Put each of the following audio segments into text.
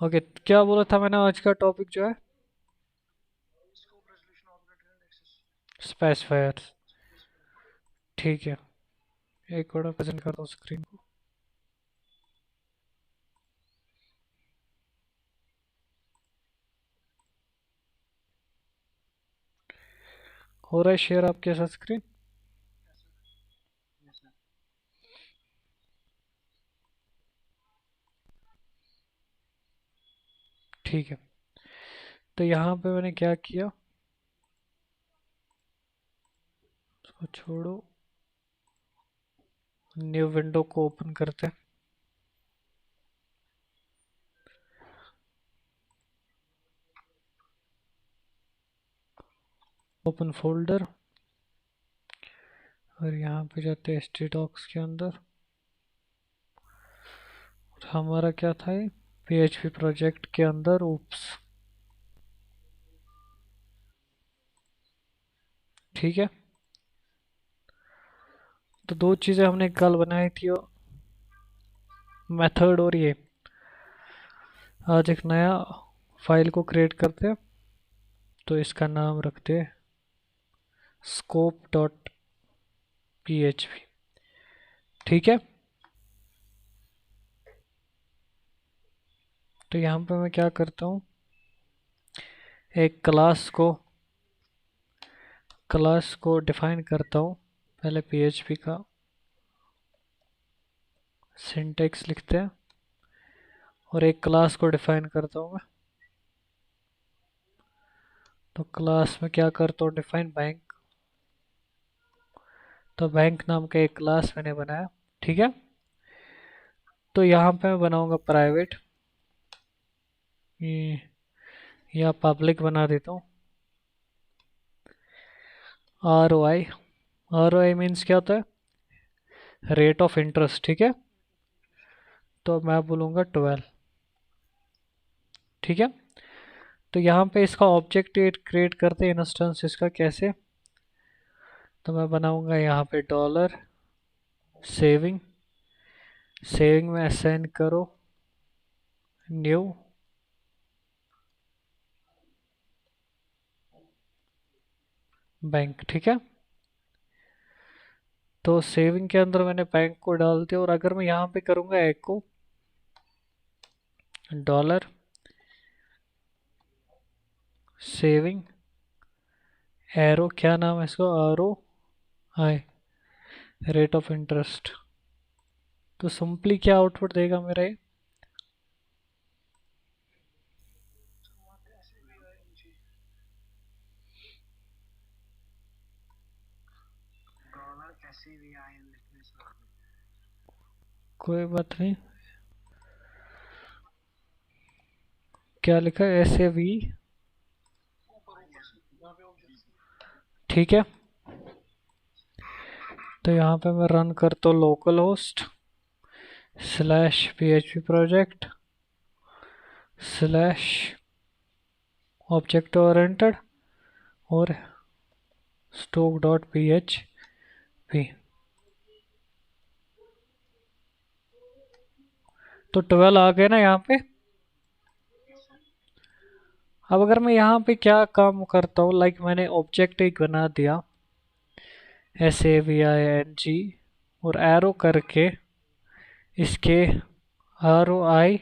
Okay, क्या बोला था मैंने आज का टॉपिक जो है? स्पेसिफायर्स। ठीक है, एक बड़ा प्रेजेंट करता हूँ स्क्रीन को। हो रहा है शेयर आपके साथ स्क्रीन? ठीक है, तो यहाँ पे मैंने क्या किया, उसको छोड़ो, न्यू विंडो को ओपन करते हैं। ओपन फोल्डर, और यहाँ पे जाते हैं htdocs के अंदर। और हमारा क्या था ये, PHP प्रोजेक्ट के अंदर। उप्स, ठीक है। तो दो चीज़ें हमने कल बनाई थी, मेथड और ये। आज एक नया फाइल को क्रिएट करते हैं, तो इसका नाम रखते हैं scope.php। ठीक है, तो यहाँ पे मैं क्या करता हूँ, एक क्लास को डिफाइन करता हूँ। पहले PHP का सिंटेक्स लिखते हैं, और एक क्लास को डिफाइन करता हूँ मैं। तो क्लास में क्या करता हूँ, डिफाइन बैंक। तो बैंक नाम का एक क्लास मैंने बनाया। ठीक है, तो यहाँ पे मैं बनाऊंगा प्राइवेट, या पब्लिक बना देता हूँ। ROI मीन्स क्या होता है, रेट ऑफ इंटरेस्ट। ठीक है, तो मैं बोलूँगा 12। ठीक है, तो यहाँ पे इसका ऑब्जेक्ट क्रिएट करते हैं, इंस्टेंस इसका कैसे। तो मैं बनाऊंगा यहाँ पे डॉलर सेविंग, सेविंग में असाइन करो न्यू बैंक। ठीक है, तो सेविंग के अंदर मैंने बैंक को डाल दिया। और अगर मैं यहाँ पे करूँगा एको डॉलर सेविंग एरो, क्या नाम है इसको, ROI, रेट ऑफ इंटरेस्ट, तो सिंपली क्या आउटपुट देगा मेरा ये। कोई बात नहीं, क्या लिखा है, SAV। ठीक है, तो यहाँ पे मैं रन करता हूँ local host /PHP project slash object oriented और stock.php। तो 12 आ गए ना यहाँ पे। अब अगर मैं यहाँ पे क्या काम करता हूँ, लाइक मैंने ऑब्जेक्ट एक बना दिया SAVING, और एरो करके इसके ROI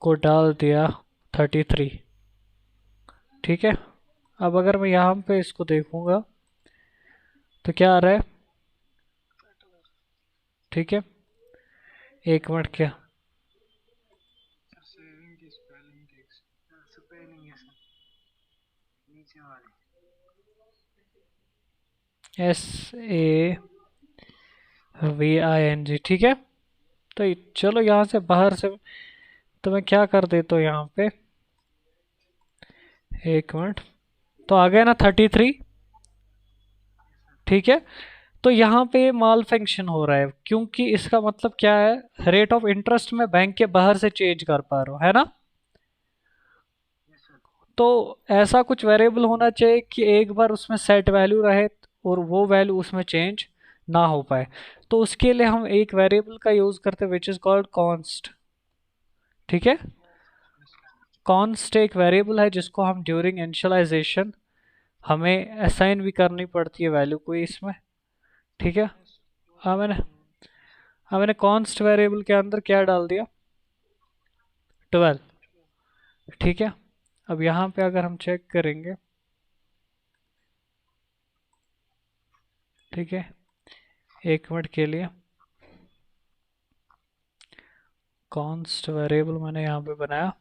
को डाल दिया 33। ठीक है, अब अगर मैं यहाँ पे इसको देखूंगा तो क्या आ रहा है। ठीक है, एक मिनट, क्या SAVING। ठीक है, तो चलो यहाँ से बाहर से, तो मैं क्या कर देता हूँ यहाँ पे, एक मिनट, तो आ गया ना 33। ठीक है, तो यहाँ पे माल फंक्शन हो रहा है, क्योंकि इसका मतलब क्या है, रेट ऑफ इंटरेस्ट में बैंक के बाहर से चेंज कर पा रहा हूँ, है ना। तो ऐसा कुछ वेरिएबल होना चाहिए कि एक बार उसमें सेट वैल्यू रहे और वो वैल्यू उसमें चेंज ना हो पाए। तो उसके लिए हम एक वेरिएबल का यूज करते हैं विच इज कॉल्ड कॉन्स्ट। ठीक है, कॉन्स्ट एक वेरिएबल है जिसको हम ड्यूरिंग इनिशियलाइजेशन हमें असाइन भी करनी पड़ती है वैल्यू कोई इसमें, ठीक है। हाँ मैंने कॉन्स्ट वेरिएबल के अंदर क्या डाल दिया, 12, ठीक है। अब यहाँ पे अगर हम चेक करेंगे, ठीक है, 1 मिनट के लिए, कॉन्स्ट वेरिएबल मैंने यहाँ पे बनाया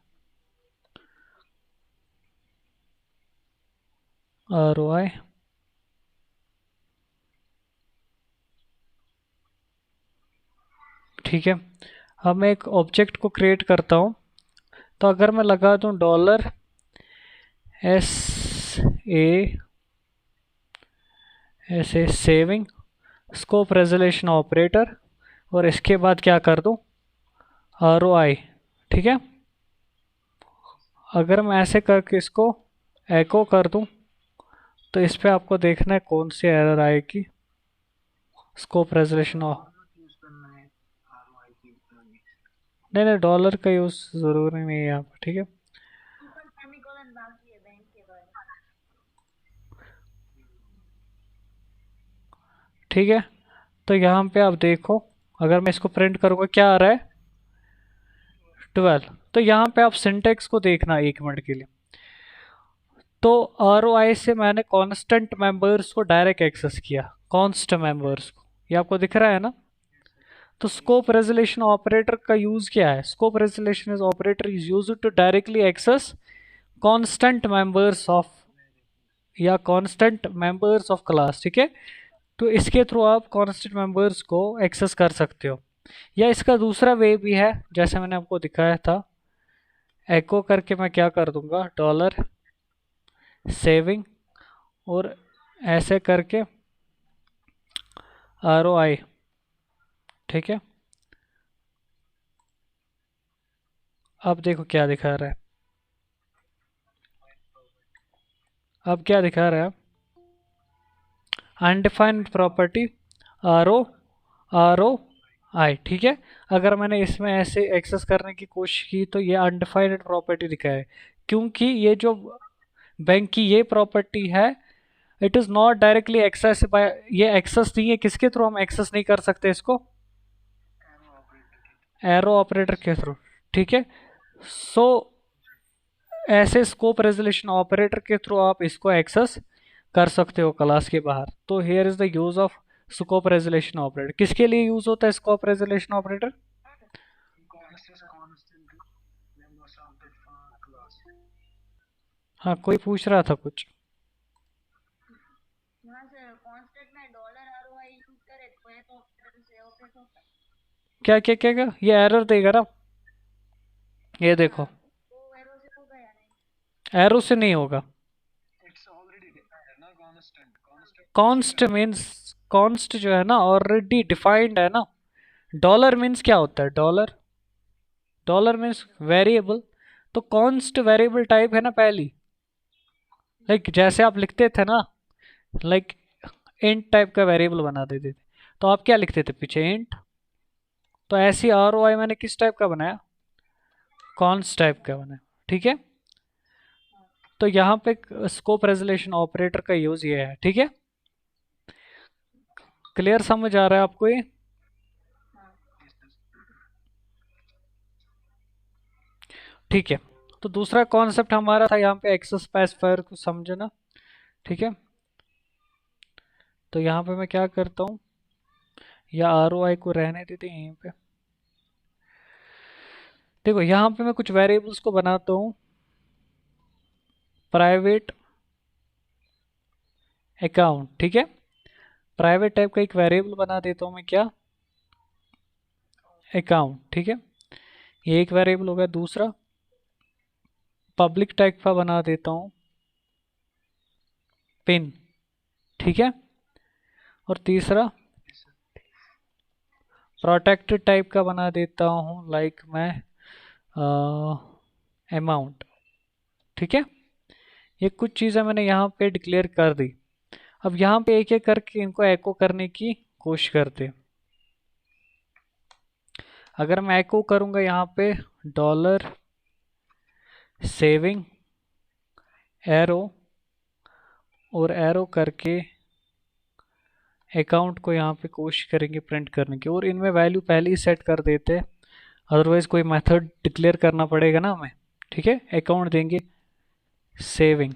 ROI, ठीक है। अब मैं एक ऑब्जेक्ट को क्रिएट करता हूँ, तो अगर मैं लगा दूँ $SA saving scope resolution operator और इसके बाद क्या कर दूँ ROI, ठीक है। अगर मैं ऐसे करके इसको एको कर दूँ तो इस पे आपको देखना है कौन सी एरर आएगी, स्कोप रेजोल्यूशन ऑफ, नहीं डॉलर का यूज़ ज़रूरी नहीं है यहाँ पर, ठीक है। ठीक है, तो यहाँ पे आप देखो, अगर मैं इसको प्रिंट करूँगा क्या आ रहा है 12। तो यहाँ पे आप सिंटेक्स को देखना 1 मिनट के लिए। तो ROI से मैंने कांस्टेंट मेंबर्स को डायरेक्ट एक्सेस किया, कांस्ट मेंबर्स को, ये आपको दिख रहा है ना। तो स्कोप रेजोल्यूशन ऑपरेटर का यूज क्या है, scope resolution is operator is used to directly access constant members of या कांस्टेंट मेंबर्स ऑफ क्लास, ठीक है। तो इसके थ्रू आप कांस्टेंट मेंबर्स को एक्सेस कर सकते हो। या इसका दूसरा वे भी है, जैसे मैंने आपको दिखाया था, एको करके मैं क्या कर दूंगा $सेविंग और ऐसे करके ROI, ठीक है। अब देखो क्या दिखा रहा है, अब क्या दिखा रहा है, अनडिफाइंड प्रॉपर्टी ROI, ठीक है। अगर मैंने इसमें ऐसे एक्सेस करने की कोशिश की तो ये अनडिफाइंड प्रॉपर्टी दिखाए, क्योंकि ये जो बैंक की ये प्रॉपर्टी है, it is not directly access by, ये एक्सेस नहीं है, किसके थ्रू हम एक्सेस नहीं कर सकते इसको, एरो ऑपरेटर के थ्रू, ठीक है। सो ऐसे स्कोप रेजोल्यूशन ऑपरेटर के थ्रू आप इसको एक्सेस कर सकते हो क्लास के बाहर। तो here is the use of scope resolution operator. किसके लिए यूज होता है स्कोप रेजोल्यूशन ऑपरेटर, हाँ कोई पूछ रहा था कुछ, क्या क्या क्या क्या, ये एरर देगा ना, ये देखो एरो से नहीं होगा, कॉन्स्ट मीन्स, कॉन्स्ट जो है ना ऑलरेडी डिफाइंड है ना। डॉलर मीन्स क्या होता है, डॉलर, डॉलर मीन्स वेरिएबल, तो कॉन्स्ट वेरिएबल टाइप है ना पहली, लाइक जैसे आप लिखते थे ना, लाइक इंट टाइप का वेरिएबल बना देते थे, तो आप क्या लिखते थे पीछे इंट, तो ऐसी ROI मैंने किस टाइप का बनाया, कॉन्स्ट टाइप का बनाया, ठीक है। तो यहाँ पे स्कोप रेजोल्यूशन ऑपरेटर का यूज ये है, ठीक है। क्लियर समझ आ रहा है आपको ये, ठीक है। तो दूसरा कॉन्सेप्ट हमारा था यहाँ पे एक्सेस स्पेसिफायर को समझना, ठीक है। तो यहाँ पे मैं क्या करता हूँ, या ROI को रहने देते हैं यहीं पे, देखो यहाँ पे मैं कुछ वेरिएबल्स को बनाता हूँ, प्राइवेट अकाउंट, ठीक है। प्राइवेट टाइप का एक वेरिएबल बना देता हूँ मैं, क्या, अकाउंट, ठीक है। ये एक वेरिएबल हो गया। दूसरा पब्लिक टाइप का बना देता हूँ पिन, ठीक है। और तीसरा प्रोटेक्टेड टाइप का बना देता हूँ, लाइक मैं अमाउंट, ठीक है। ये कुछ चीज़ें मैंने यहाँ पे डिक्लेयर कर दी। अब यहाँ पे एक एक करके इनको एको करने की कोशिश करते हैं। अगर मैं एको करूँगा यहाँ पे सेविंग एरो, और एरो करके अकाउंट को यहाँ पे कोशिश करेंगे प्रिंट करने की, और इनमें वैल्यू पहले ही सेट कर देते हैं, अदरवाइज कोई मेथड डिक्लेयर करना पड़ेगा ना हमें। ठीक है, अकाउंट देंगे सेविंग,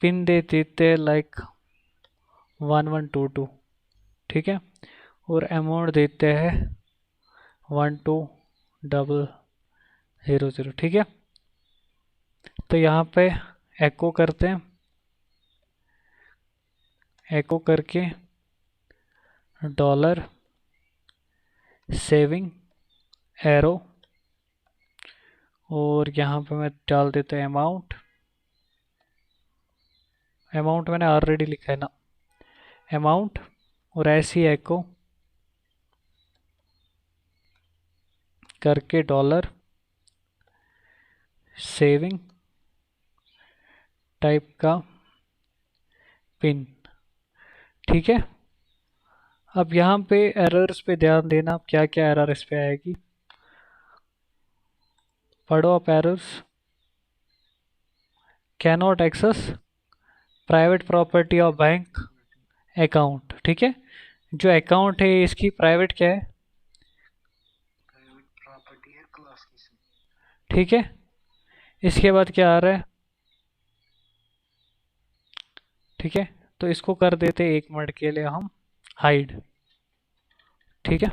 पिन दे देते लाइक 1122। ठीक है, और अमाउंट देते हैं 1200। ठीक है, तो यहाँ पे एको करते हैं, एको करके डॉलर सेविंग एरो, और यहाँ पे मैं डाल देता हूँ अमाउंट, अमाउंट मैंने ऑलरेडी लिखा है ना, अमाउंट, और ऐसी एको करके डॉलर सेविंग टाइप का पिन। ठीक है, अब यहाँ पे एरर्स पे ध्यान देना, क्या क्या एरर इस पे आएगी, पढ़ो आप errors. Cannot access private property of bank account. ठीक है, जो अकाउंट है इसकी प्राइवेट क्या है, प्रॉपर्टी है क्लास की। ठीक है, इसके बाद क्या आ रहा है, ठीक है, तो इसको कर देते एक मिनट के लिए हम हाइड। ठीक है,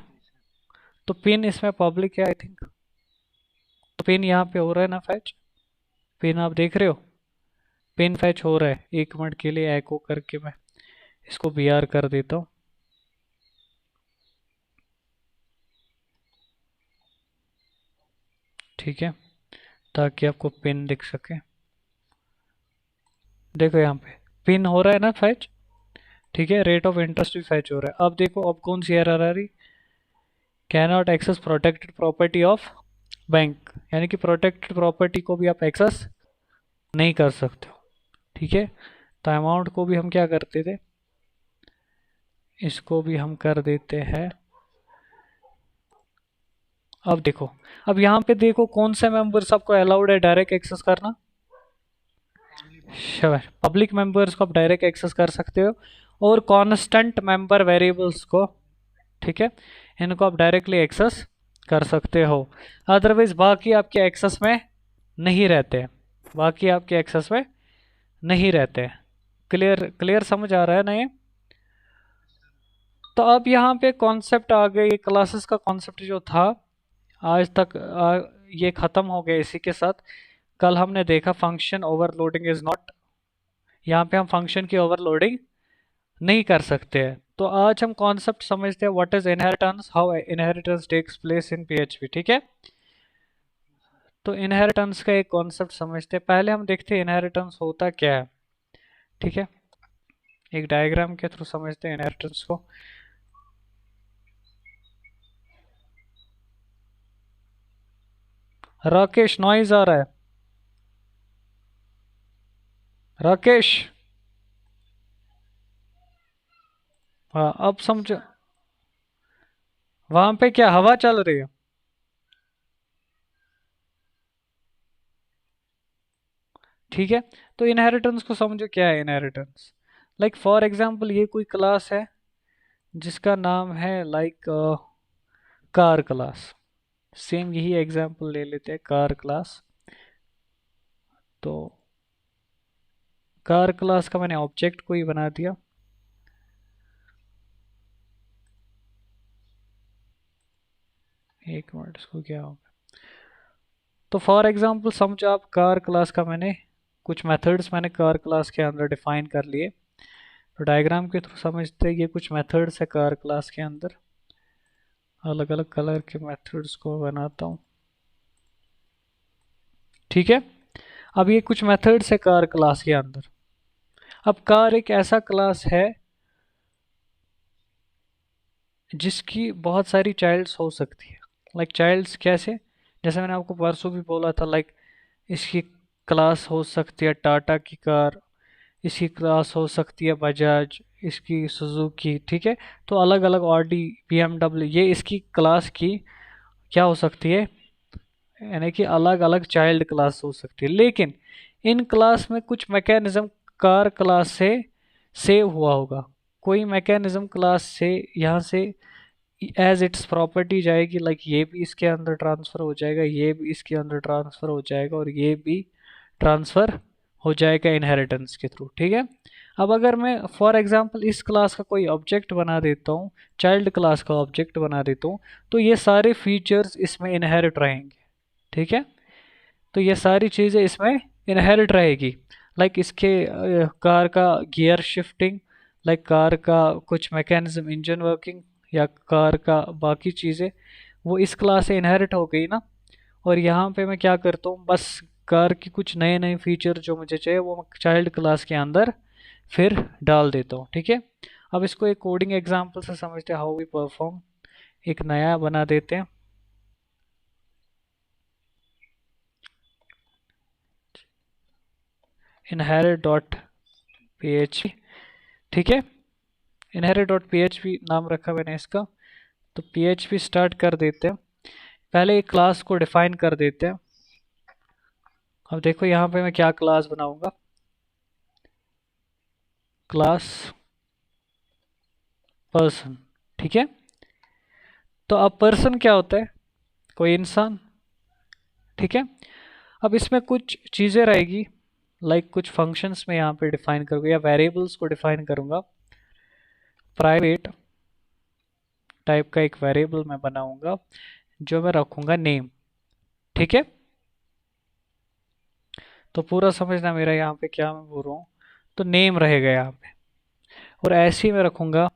तो पिन इसमें पब्लिक है आई थिंक, तो पिन यहाँ पे हो रहा है ना फैच, पिन आप देख रहे हो, पिन फैच हो रहा है। एक मिनट के लिए एको करके मैं इसको बीआर कर देता हूँ। ठीक है, ताकि आपको पिन दिख सके। देखो यहाँ पे पिन हो रहा है ना फैच, ठीक है, रेट ऑफ इंटरेस्ट भी फैच हो रहा है। अब देखो अब कौन सी एरर आ रही, can not access protected property of bank, यानी कि प्रोटेक्टेड प्रॉपर्टी को भी आप एक्सेस नहीं कर सकते हो। ठीक है, तो अमाउंट को भी हम क्या करते थे, इसको भी हम कर देते हैं। अब देखो, अब यहाँ पे देखो कौन से मेंबर्स आपको अलाउड है डायरेक्ट एक्सेस करना, पब्लिक मेंबर्स को आप डायरेक्ट एक्सेस कर सकते हो, और कांस्टेंट मेंबर वेरिएबल्स को, ठीक है, इनको आप डायरेक्टली एक्सेस कर सकते हो। अदरवाइज बाकी आपके एक्सेस में नहीं रहते, बाकी आपके एक्सेस में नहीं रहते। क्लियर क्लियर समझ आ रहा है ना ये। तो अब यहाँ पे कॉन्सेप्ट आ गए, क्लासेस का कॉन्सेप्ट जो था आज तक ये ख़त्म हो गया इसी के साथ। कल हमने देखा फंक्शन ओवरलोडिंग इज़ नॉट, यहाँ पे हम फंक्शन की ओवरलोडिंग नहीं कर सकते हैं। तो आज हम कॉन्सेप्ट समझते हैं, what is inheritance, how inheritance takes place in PHP. ठीक है, तो इनहेरिटेंस का एक कॉन्सेप्ट समझते हैं। पहले हम देखते हैं इनहेरिटेंस होता क्या है। ठीक है, एक डायग्राम के थ्रू समझते हैं इनहेरिटेंस को। राकेश नॉइज आ रहा है, राकेश। हाँ अब समझो, वहां पे क्या हवा चल रही है, ठीक है। तो इनहेरिटेंस को समझो क्या है इनहेरिटेंस। लाइक फॉर एग्जांपल ये कोई क्लास है जिसका नाम है लाइक कार क्लास, सेम यही एग्जांपल ले लेते हैं कार क्लास। तो कार क्लास का मैंने ऑब्जेक्ट को ही बना दिया, एक मिनट इसको क्या होगा। तो फॉर एग्जांपल समझो आप कार क्लास का मैंने कुछ मेथड्स मैंने कार क्लास के अंदर डिफाइन कर लिए। तो डायग्राम के थ्रू समझते हैं, ये कुछ मेथड्स है कार क्लास के अंदर, अलग अलग कलर के मेथड्स को बनाता हूँ। ठीक है, अब ये कुछ मेथड्स है कार क्लास के अंदर। अब कार एक ऐसा क्लास है जिसकी बहुत सारी चाइल्ड्स हो सकती है। लाइक चाइल्ड्स कैसे, जैसे मैंने आपको परसों भी बोला था, लाइक इसकी क्लास हो सकती है टाटा की कार, इसकी क्लास हो सकती है बजाज, इसकी सुजुकी। ठीक है, तो अलग अलग ऑडी बीएमडब्ल्यू, ये इसकी क्लास की क्या हो सकती है, यानी कि अलग अलग चाइल्ड क्लास हो सकती है, लेकिन इन क्लास में कुछ मैकेनिज्म कार क्लास से सेव हुआ होगा। कोई मैकेनिज्म क्लास से यहाँ से एज इट्स प्रॉपर्टी जाएगी, लाइक ये भी इसके अंदर ट्रांसफ़र हो जाएगा, ये भी इसके अंदर ट्रांसफ़र हो जाएगा, और ये भी ट्रांसफ़र हो जाएगा इनहेरिटेंस के थ्रू। ठीक है। अब अगर मैं फॉर एग्जांपल इस क्लास का कोई ऑब्जेक्ट बना देता हूँ, चाइल्ड क्लास का ऑब्जेक्ट बना देता हूँ, तो ये सारे फीचर्स इसमें इनहेरिट रहेंगे। ठीक है। तो ये सारी चीज़ें इसमें इनहेरिट रहेगी, लाइक इसके कार का गियर शिफ्टिंग, लाइक कार का कुछ मैकेनिज्म, इंजन वर्किंग, या कार का बाकी चीज़ें, वो इस क्लास से इनहेरिट हो गई ना। और यहाँ पे मैं क्या करता हूँ, बस कार की कुछ नए नए फीचर जो मुझे चाहिए वो मैं चाइल्ड क्लास के अंदर फिर डाल देता हूँ। ठीक है। अब इसको एक कोडिंग एग्जांपल से समझते हैं, हाउ वी परफॉर्म। एक नया बना देते हैं, इनहेरिट डॉट php। ठीक है। इनहेरिट डॉट php नाम रखा मैंने इसका। तो php स्टार्ट कर देते हैं। पहले एक क्लास को डिफाइन कर देते हैं। अब देखो यहाँ पे मैं क्या क्लास बनाऊंगा, क्लास पर्सन। ठीक है। तो अब पर्सन क्या होता है, कोई इंसान। ठीक है। अब इसमें कुछ चीज़ें रहेगी, लाइक कुछ फंक्शंस में यहाँ पे डिफाइन करूँगा या वेरिएबल्स को डिफाइन करूँगा। प्राइवेट टाइप का एक वेरिएबल मैं बनाऊंगा जो मैं रखूँगा नेम। ठीक है। तो पूरा समझना मेरा यहाँ पे क्या मैं बोल रहा हूँ, तो नेम रहेगा यहाँ पे। और ऐसे ही मैं रखूँगा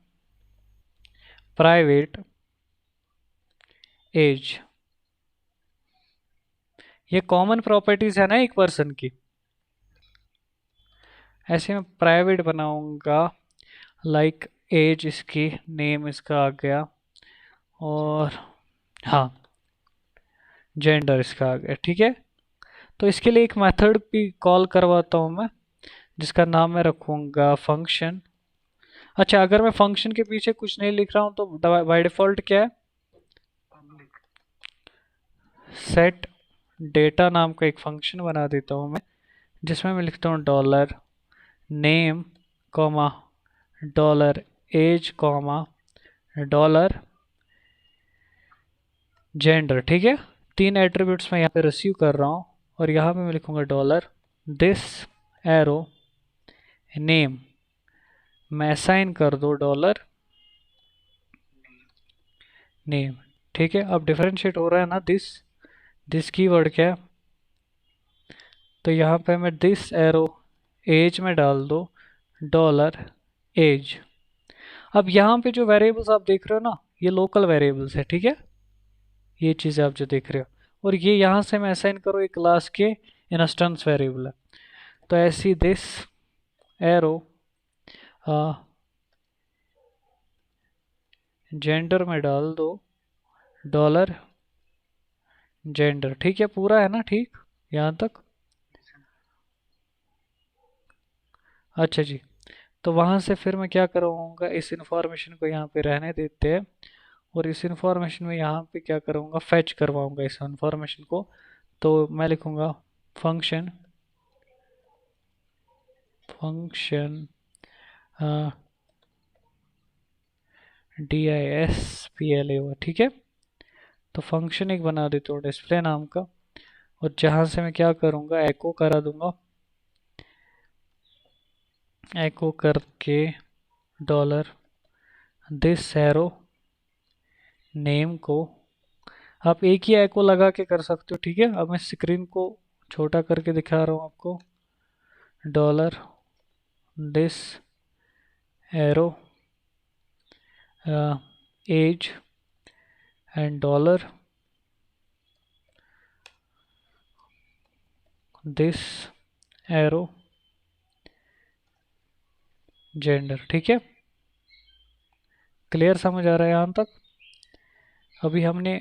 प्राइवेट एज। ये कॉमन प्रॉपर्टीज है ना एक पर्सन की। ऐसे मैं प्राइवेट बनाऊंगा, लाइक एज इसकी, नेम इसका आ गया, और हाँ जेंडर इसका आ गया। ठीक है। तो इसके लिए एक मेथड भी कॉल करवाता हूँ मैं, जिसका नाम मैं रखूँगा फंक्शन। अच्छा, अगर मैं फंक्शन के पीछे कुछ नहीं लिख रहा हूँ तो बाय डिफ़ॉल्ट क्या है, सेट डेटा नाम का एक फंक्शन बना देता हूँ मैं, जिसमें मैं लिखता हूँ dollar name comma dollar age comma dollar gender. ठीक है। तीन एट्रीब्यूट्स मैं यहाँ पे रिसीव कर रहा हूँ, और यहाँ पे मैं लिखूँगा डॉलर दिस एरो नेम मैं असाइन कर दो डॉलर नेम। ठीक है। अब डिफरेंशिएट हो रहा है ना, दिस कीवर्ड क्या है, तो यहाँ पे मैं दिस एरो एज में डाल दो डॉलर एज। अब यहाँ पे जो वेरिएबल्स आप देख रहे हो ना, ये लोकल वेरिएबल्स है। ठीक है। ये चीज़ें आप जो देख रहे हो, और ये यहाँ से मैं असाइन करो एक क्लास के इंस्टेंस वेरिएबल है। तो ऐसी दिस एरो जेंडर में डाल दो डॉलर जेंडर। ठीक है। पूरा है ना ठीक यहाँ तक। अच्छा जी। तो वहाँ से फिर मैं क्या करूँगा, इस इंफॉर्मेशन को यहाँ पे रहने देते हैं, और इस इंफॉर्मेशन में यहाँ पे क्या करूँगा, फैच करवाऊँगा इस इंफॉर्मेशन को। तो मैं लिखूँगा फंक्शन फंक्शन DISPLA। ठीक है। तो फंक्शन एक बना देता हूँ डिस्प्ले नाम का, और जहाँ से मैं क्या करूँगा, एको करा दूंगा, एको करके डॉलर दिस एरो नेम को आप एक ही एको लगा के कर सकते हो। ठीक है। अब मैं स्क्रीन को छोटा करके दिखा रहा हूँ आपको, dollar this arrow age and dollar this arrow gender. ठीक है। क्लियर समझ आ रहा है यहाँ तक। अभी हमने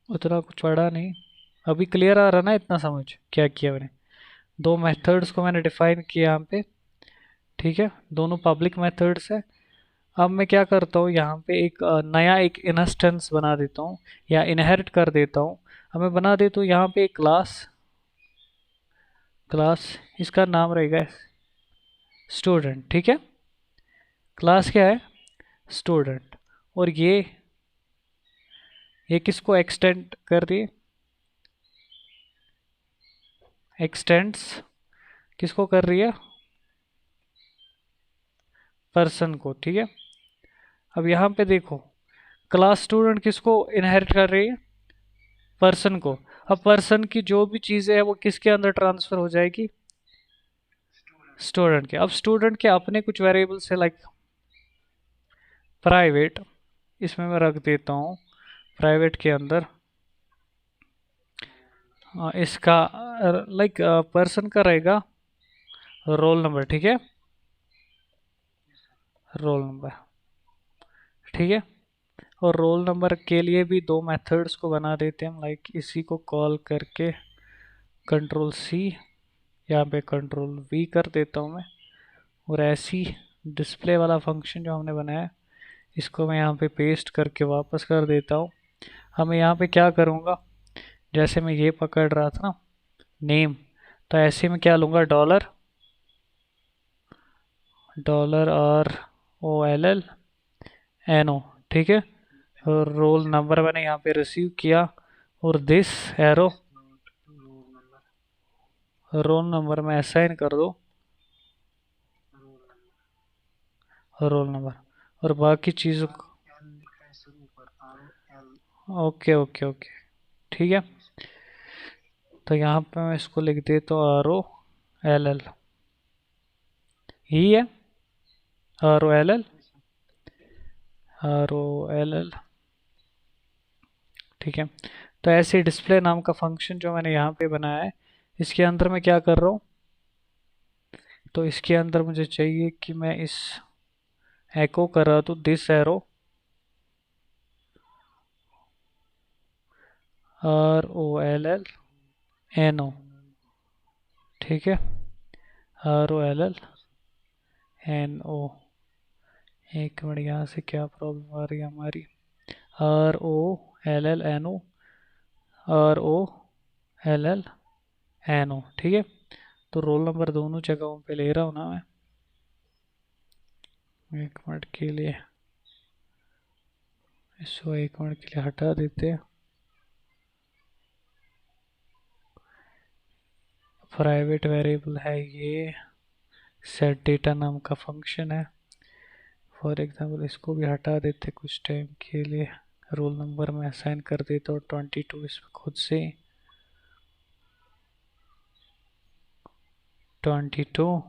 उतना कुछ पढ़ा नहीं, अभी क्लियर आ रहा ना, इतना समझ क्या किया मैंने। दो मेथड्स को मैंने डिफाइन किया यहाँ पे। ठीक है। दोनों पब्लिक मेथड्स है। अब मैं क्या करता हूँ, यहाँ पे एक नया एक इंस्टेंस बना देता हूँ या इनहेरिट कर देता हूँ, अब मैं बना देता हूँ यहाँ पे क्लास, क्लास इसका नाम रहेगा स्टूडेंट, ठीक है। क्लास क्या है, स्टूडेंट। और ये किसको एक्सटेंड कर रही है, एक्सटेंड्स किसको कर रही है, पर्सन को, ठीक है। अब यहाँ पे देखो, क्लास स्टूडेंट किसको इनहेरिट कर रही है, पर्सन को। अब पर्सन की जो भी चीज़ें है वो किसके अंदर ट्रांसफर हो जाएगी, स्टूडेंट के। अब स्टूडेंट के अपने कुछ वेरिएबल्स है, लाइक प्राइवेट, इसमें मैं रख देता हूँ प्राइवेट के अंदर इसका लाइक पर्सन का रहेगा रोल नंबर, ठीक है, रोल नंबर, ठीक है। और रोल नंबर के लिए भी दो मेथड्स को बना देते हैं हम, लाइक इसी को कॉल करके कंट्रोल सी, यहाँ पे कंट्रोल वी कर देता हूँ मैं। और ऐसी डिस्प्ले वाला फंक्शन जो हमने बनाया है इसको मैं यहाँ पे पेस्ट करके वापस कर देता हूँ। हमें यहाँ पे क्या करूँगा, जैसे मैं ये पकड़ रहा था ना नेम, तो ऐसे में क्या लूँगा, डॉलर, डॉलर और OLL NO, ठीक है। और रोल नंबर मैंने यहाँ पे रिसीव किया, और दिस एरो रोल नंबर में असाइन कर दो, रोल नंबर। और बाकी चीज़ों को ओके ओके ओके, ठीक है। तो यहाँ पे मैं इसको लिख देता हूँ ROLL, ही है ROLL, ROLL, ठीक है। तो ऐसे डिस्प्ले नाम का फंक्शन जो मैंने यहाँ पे बनाया है, इसके अंदर मैं क्या कर रहा हूँ, तो इसके अंदर मुझे चाहिए कि मैं इस एको कर रहा तो दिस एरो ROLL NO, ठीक है, ROLL NO। एक मिनट, यहाँ से क्या प्रॉब्लम आ रही है हमारी, ROLL NO, ROLL NO, ठीक है। तो रोल नंबर दोनों जगहों पे ले रहा हूँ ना मैं, एक मिनट के लिए इसको एक मिनट के लिए हटा देते हैं। प्राइवेट वेरिएबल है ये, सेट डेटा नाम का फंक्शन है। फॉर एग्जांपल इसको भी हटा देते कुछ टाइम के लिए, रोल नंबर में असाइन कर देता हूँ 22 इसमें खुद से, 22।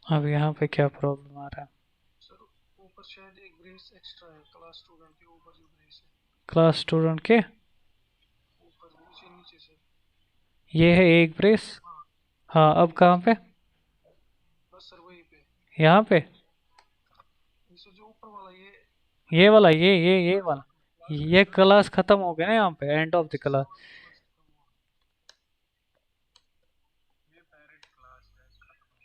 अब यहाँ पे क्या प्रॉब्लम आ रहा है, ऊपर शायद एक ब्रेस एक्स्ट्रा है, क्लास स्टूडेंट के ऊपर जो ब्रेस है, क्लास स्टूडेंट के ऊपर नीचे नीचे से। ये है एक ब्रेस। हाँ, हाँ, अब कहाँ पे, बस सर वहीं पे। यहाँ पे, इसे जो ऊपर वाला ये वाला, ये क्लास वाला, क्लास ये खत्म हुआ। क्लास खत्म हो गया ना यहाँ पे, एंड ऑफ द क्लास, हाँ, क्लास खत्म हुआ। ये पेरेंट क्लास है, खत्म हुई।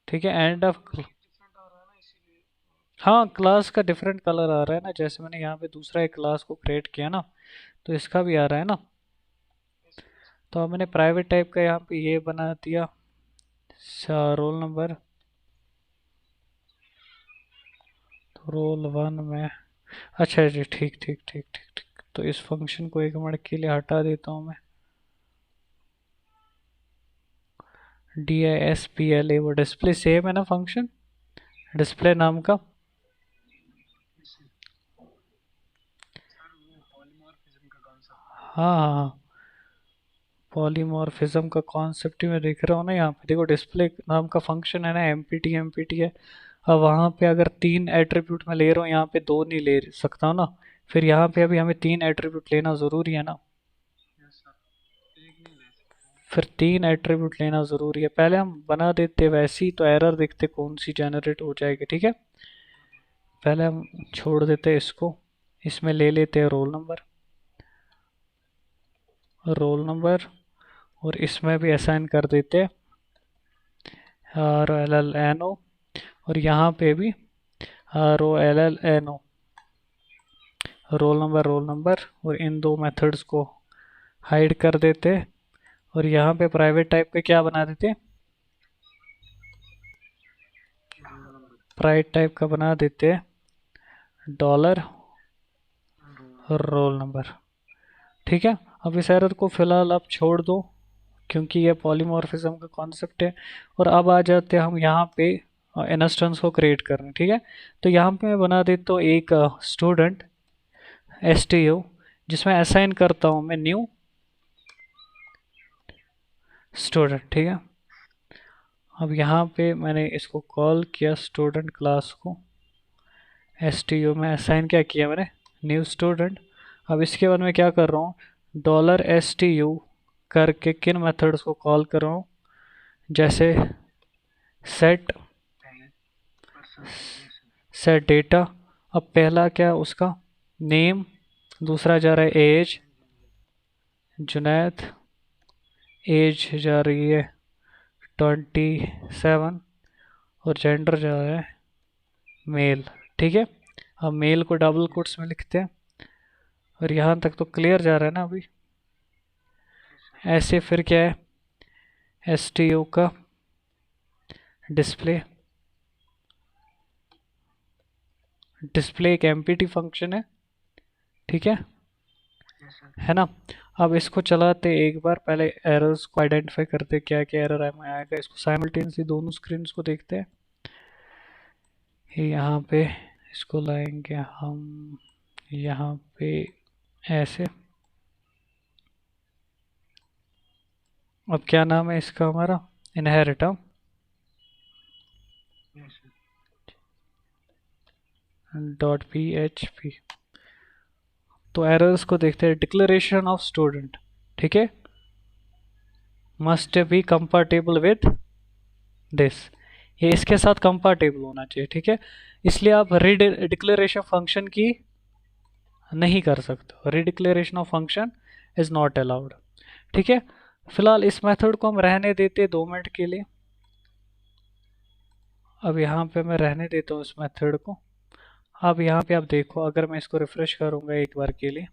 ठीक है, एंड ऑफ। कलर डिफरेंट आ रहा है ना, इसीलिए। हाँ, क्लास का डिफरेंट कलर आ रहा है ना, जैसे मैंने यहाँ पे दूसरा एक क्लास को क्रिएट किया ना, तो इसका भी आ रहा है ना। Yes sir, yes. तो अब मैंने प्राइवेट टाइप का यहाँ पे ये बना दिया, रोल नंबर, तो रोल 1 में, अच्छा जी, ठीक ठीक ठीक ठीक ठीक। तो इस फंक्शन को एक मिनट के लिए हटा देता हूँ मैं, DISPLA, वो डिस्प्ले सेम है ना फंक्शन, डिस्प्ले नाम का। सर वो पॉलीमॉर्फिज्म का कॉन्सेप्ट। हाँ हाँ हाँ, पॉलीमॉर्फिज्म का कॉन्सेप्ट ही मैं देख रहा हूँ ना, यहाँ पे देखो डिस्प्ले नाम का फंक्शन है ना, एमपीटी है। अब वहाँ पे अगर 3 एट्रीब्यूट मैं ले रहा हूँ, यहाँ पे 2 नहीं ले सकता हूँ ना, फिर यहाँ पे अभी हमें 3 एट्रीब्यूट लेना ज़रूरी है ना, यस सर, एक नहीं ले सकते। फिर 3 एट्रीब्यूट लेना ज़रूरी है। पहले हम बना देते वैसी, तो एरर देखते कौन सी जनरेट हो जाएगी, ठीक है। पहले हम छोड़ देते इसको, इसमें ले लेते हैं रोल नंबर, और इसमें भी असाइन कर देते ROLL NO, और यहाँ पे भी ROLL NO, रोल नंबर, और इन दो मेथड्स को हाइड कर देते, और यहाँ पे प्राइवेट टाइप पे क्या बना देते, प्राइवेट टाइप का बना देते डॉलर रोल नंबर। ठीक है, अब इस एरर को फिलहाल आप छोड़ दो क्योंकि ये पॉलीमॉर्फिज्म का कॉन्सेप्ट है। और अब आ जाते हैं हम यहाँ पे इंस्टेंस को क्रिएट करने। ठीक है, तो यहाँ पे मैं बना देता हूँ एक स्टूडेंट STU, जिसमें असाइन करता हूँ मैं न्यू स्टूडेंट। ठीक है, अब यहाँ पे मैंने इसको कॉल किया स्टूडेंट क्लास को, STU में असाइन क्या किया मैंने, न्यू स्टूडेंट। अब इसके बाद मैं क्या कर रहा हूँ, $STU करके किन मेथड्स को कॉल कर रहा हूँ, जैसे सेट डेटा। अब पहला क्या उसका नेम, दूसरा जा रहा है एज, जुनैद एज जा रही है 27, और जेंडर जा रहा है मेल। ठीक है, अब मेल को डबल कोट्स में लिखते हैं, और यहाँ तक तो क्लियर जा रहा है ना अभी। ऐसे फिर क्या है, STU का डिस्प्ले, एक एम्प्टी फंक्शन है। ठीक है ना। अब इसको चलाते एक बार, पहले एरर्स को आइडेंटिफाई करते क्या क्या एरर आएगा, इसको साइमल्टेनियसली दोनों स्क्रीन्स को देखते हैं। यहाँ पे इसको लाएंगे हम यहाँ पे ऐसे। अब क्या नाम है इसका हमारा, इनहेरिट .php। तो एरर्स को देखते हैं, डिक्लेरेशन ऑफ स्टूडेंट, ठीक है, must be compatible with this, ये इसके साथ कंपैटिबल होना चाहिए। ठीक है, इसलिए आप डिक्लेरेशन फंक्शन की नहीं कर सकते, redeclaration of function is not allowed. ठीक है, फिलहाल इस मेथड को हम रहने देते 2 मिनट के लिए। अब यहाँ पे मैं रहने देता हूँ इस मेथड को। अब यहाँ पे आप देखो, अगर मैं इसको रिफ्रेश करूँगा एक बार के लिए,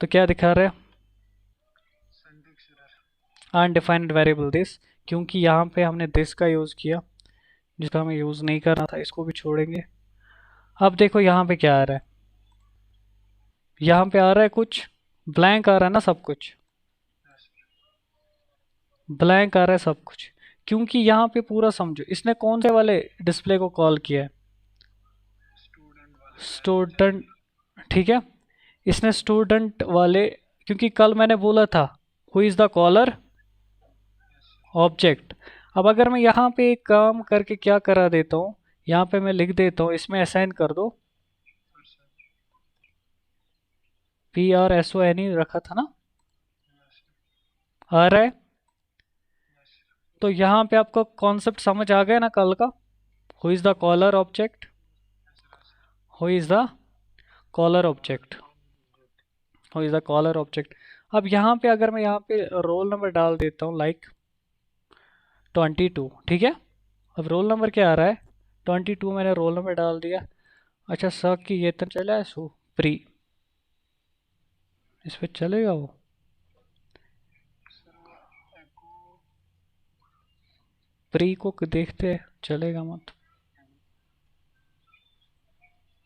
तो क्या दिखा रहा है, अनडिफाइंड वेरिएबल दिस, क्योंकि यहाँ पे हमने दिस का यूज़ किया जिसका हमें यूज़ नहीं करना था, इसको भी छोड़ेंगे। अब देखो यहाँ पे क्या आ रहा है, यहाँ पे आ रहा है कुछ ब्लैंक आ रहा है ना, सब कुछ ब्लैंक आ रहा है सब कुछ, क्योंकि यहाँ पे पूरा समझो इसने कौन से वाले डिस्प्ले को कॉल किया है, स्टूडेंट। ठीक है, इसने स्टूडेंट वाले, क्योंकि कल मैंने बोला था who is the caller object. अब अगर मैं यहाँ पे एक काम करके क्या करा देता हूँ, यहाँ पे मैं लिख देता हूँ, इसमें असाइन कर दो PRSONE रखा था ना, आ रहा है। तो यहाँ पे आपको कॉन्सेप्ट समझ आ गया ना कल का, who is the caller object, who is the caller object, who is the caller object. अब यहाँ पे अगर मैं यहाँ पे रोल नंबर डाल देता हूँ लाइक 22, ठीक है, अब रोल नंबर क्या आ रहा है 22, मैंने रोल नंबर डाल दिया। अच्छा सर कि ये तो चला है सो प्री, इस पर चलेगा वो, प्री को देखते हैं चलेगा मत,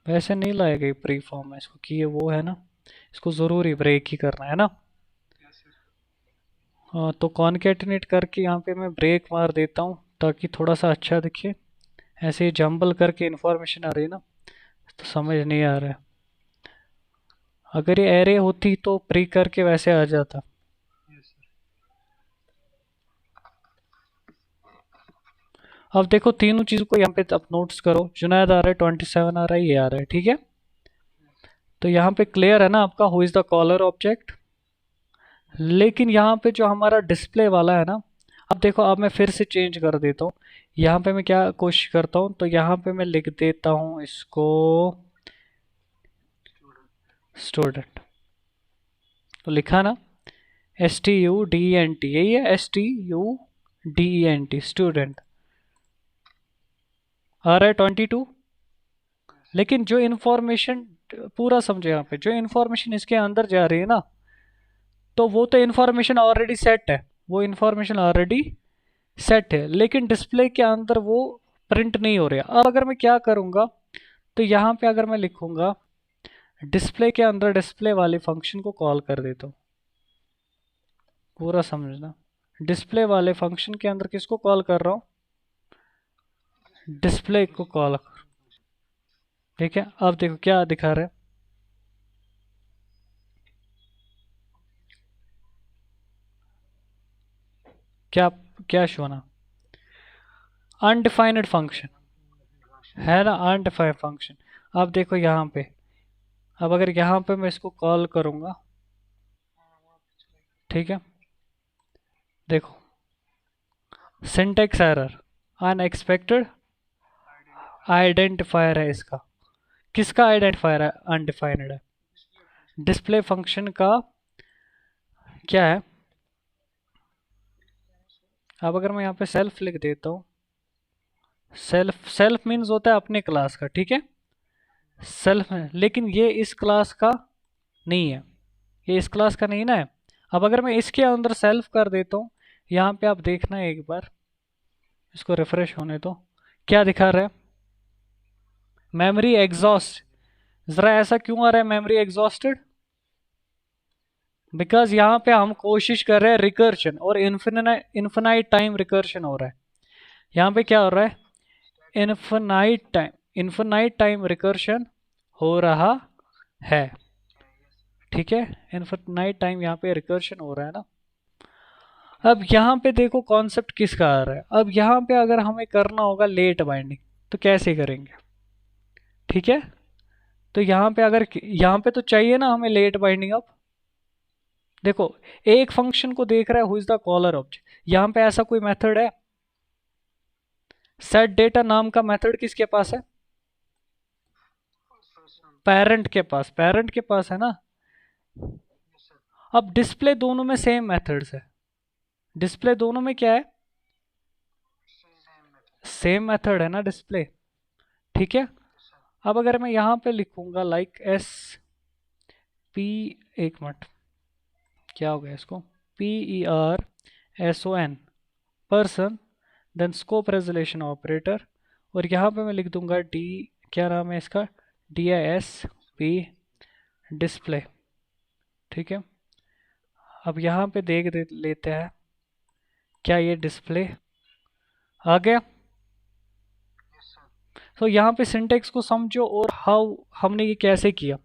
वैसे नहीं लाएगा ये प्री फॉर्म में इसको, कि ये वो है ना, इसको ज़रूरी ब्रेक ही करना है ना। हाँ, तो कॉन्केटिनेट करके यहाँ पे मैं ब्रेक मार देता हूँ ताकि थोड़ा सा अच्छा दिखे। ऐसे ही जंबल करके इन्फॉर्मेशन आ रही है ना, तो समझ नहीं आ रहा है। अगर ये एरे होती तो प्री करके वैसे आ जाता। अब देखो तीनों चीज़ों को यहाँ पे अब नोट्स करो, जुनैद आ रहा है, 27 आ रहा है, ये आ रहा है। ठीक है, तो यहाँ पे क्लियर है ना आपका, who is the caller object. लेकिन यहाँ पे जो हमारा डिस्प्ले वाला है ना, अब देखो, अब मैं फिर से चेंज कर देता हूँ। यहाँ पे मैं क्या कोशिश करता हूँ, तो यहाँ पे मैं लिख देता हूँ इसको स्टूडेंट, तो लिखा ना STUDENT, यही है STUDENT, स्टूडेंट। आ रहा है 22। लेकिन जो इन्फॉर्मेशन, पूरा समझो यहाँ पे, जो इन्फॉर्मेशन इसके अंदर जा रही है ना, तो वो तो इन्फॉर्मेशन ऑलरेडी सेट है, वो इन्फॉर्मेशन ऑलरेडी सेट है, लेकिन डिस्प्ले के अंदर वो प्रिंट नहीं हो रहा। अब अगर मैं क्या करूँगा, तो यहाँ पे अगर मैं लिखूँगा डिस्प्ले के अंदर डिस्प्ले वाले फंक्शन को कॉल कर देता हूँ, पूरा समझना। डिस्प्ले वाले फंक्शन के अंदर किसको कॉल कर रहा हूँ, डिस्प्ले को कॉल। ठीक है, अब देखो क्या दिखा रहा है, क्या क्या शोना, अनडिफाइंड फंक्शन है ना, अनडिफाइंड फंक्शन। अब देखो यहाँ पे, अब अगर यहाँ पे मैं इसको कॉल करूँगा, ठीक है, देखो सिंटेक्स एरर, अनएक्सपेक्टेड आइडेंटिफायर है इसका। किसका आइडेंटिफायर है, अनडिफाइंड है, डिस्प्ले फंक्शन का क्या है। अब अगर मैं यहाँ पे सेल्फ लिख देता हूँ, सेल्फ, सेल्फ मीन्स होता है अपने क्लास का, ठीक है, सेल्फ है, लेकिन ये इस क्लास का नहीं है, ये इस क्लास का नहीं ना है। अब अगर मैं इसके अंदर सेल्फ कर देता हूँ, यहाँ पे आप देखना है एक बार, इसको रिफ्रेश होने दो, क्या दिखा रहा है, मेमोरी एग्जॉस्ट। ज़रा ऐसा क्यों आ रहा है मेमोरी एग्जॉस्टेड, बिकॉज यहाँ पे हम कोशिश कर रहे हैं रिकर्शन, और इन्फिनाइट टाइम रिकर्शन हो रहा है। यहाँ पे क्या हो रहा है, इन्फिनाइट टाइम रिकर्शन हो रहा है, ठीक है, इन्फिनाइट टाइम यहाँ पे रिकर्शन हो रहा है ना। अब यहाँ पे देखो कॉन्सेप्ट किसका आ रहा है, अब यहाँ पे अगर हमें करना होगा लेट बाइंडिंग, तो कैसे करेंगे, ठीक है, तो यहाँ पे अगर, यहाँ पे तो चाहिए ना हमें लेट बाइंडिंग। अब देखो एक फंक्शन को देख रहा है who is the caller object, यहाँ पे ऐसा कोई मेथड है, सेट डेटा नाम का मेथड किसके पास है, पेरेंट के पास, पेरेंट के पास है ना। अब डिस्प्ले दोनों में सेम मेथड्स है, डिस्प्ले दोनों में क्या है, सेम मेथड है ना डिस्प्ले, ठीक है। अब अगर मैं यहाँ पे लिखूंगा लाइक एस पी, एक मिनट, क्या हो गया इसको, PERSON person, then scope resolution operator, और यहाँ पे मैं लिख दूंगा डी, क्या नाम है इसका, DISP डिस्प्ले, ठीक है। अब यहाँ पे लेते हैं, क्या ये डिस्प्ले आ गया। तो यहाँ पे सिंटेक्स को समझो, और हाउ हमने ये कैसे किया।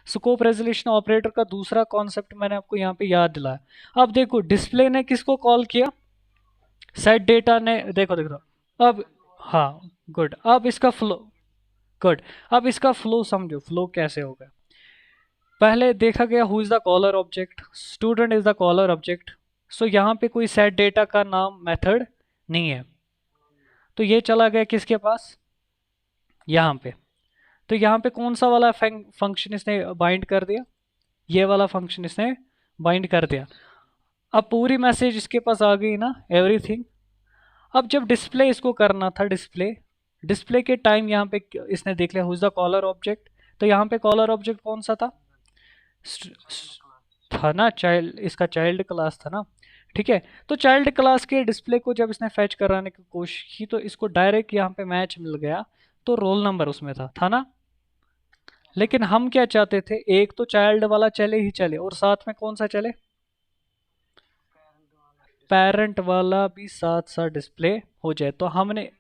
स्कोप रेजोल्यूशन ऑपरेटर का दूसरा कॉन्सेप्ट मैंने आपको यहाँ पे याद दिलाया। अब देखो डिस्प्ले ने किसको कॉल किया, सेट डेटा ने, देखो देखो अब, हाँ गुड, अब इसका फ्लो, गुड, अब इसका फ्लो समझो, फ्लो कैसे होगा। पहले देखा गया who is the caller object, student is the caller object, so यहाँ पे कोई सेट डेटा का नाम मेथड नहीं है, तो ये चला गया किसके पास, यहाँ पे। तो यहाँ पे कौन सा वाला फंक्शन इसने बाइंड कर दिया, ये वाला फंक्शन इसने बाइंड कर दिया। अब पूरी मैसेज इसके पास आ गई ना, एवरीथिंग। अब जब डिस्प्ले इसको करना था, डिस्प्ले, डिस्प्ले के टाइम यहाँ पे इसने देख लिया who is the caller object, तो यहाँ पे कॉलर ऑब्जेक्ट कौन सा था, था ना चाइल्ड, इसका चाइल्ड क्लास था ना, ठीक है। तो चाइल्ड क्लास के डिस्प्ले को जब इसने फैच कराने की कोशिश की, तो इसको डायरेक्ट यहाँ पे मैच मिल गया, तो रोल नंबर उसमें था ना। लेकिन हम क्या चाहते थे, एक तो चाइल्ड वाला चले ही चले, और साथ में कौन सा चले, पेरेंट वाला भी साथ साथ डिस्प्ले हो जाए। तो हमने,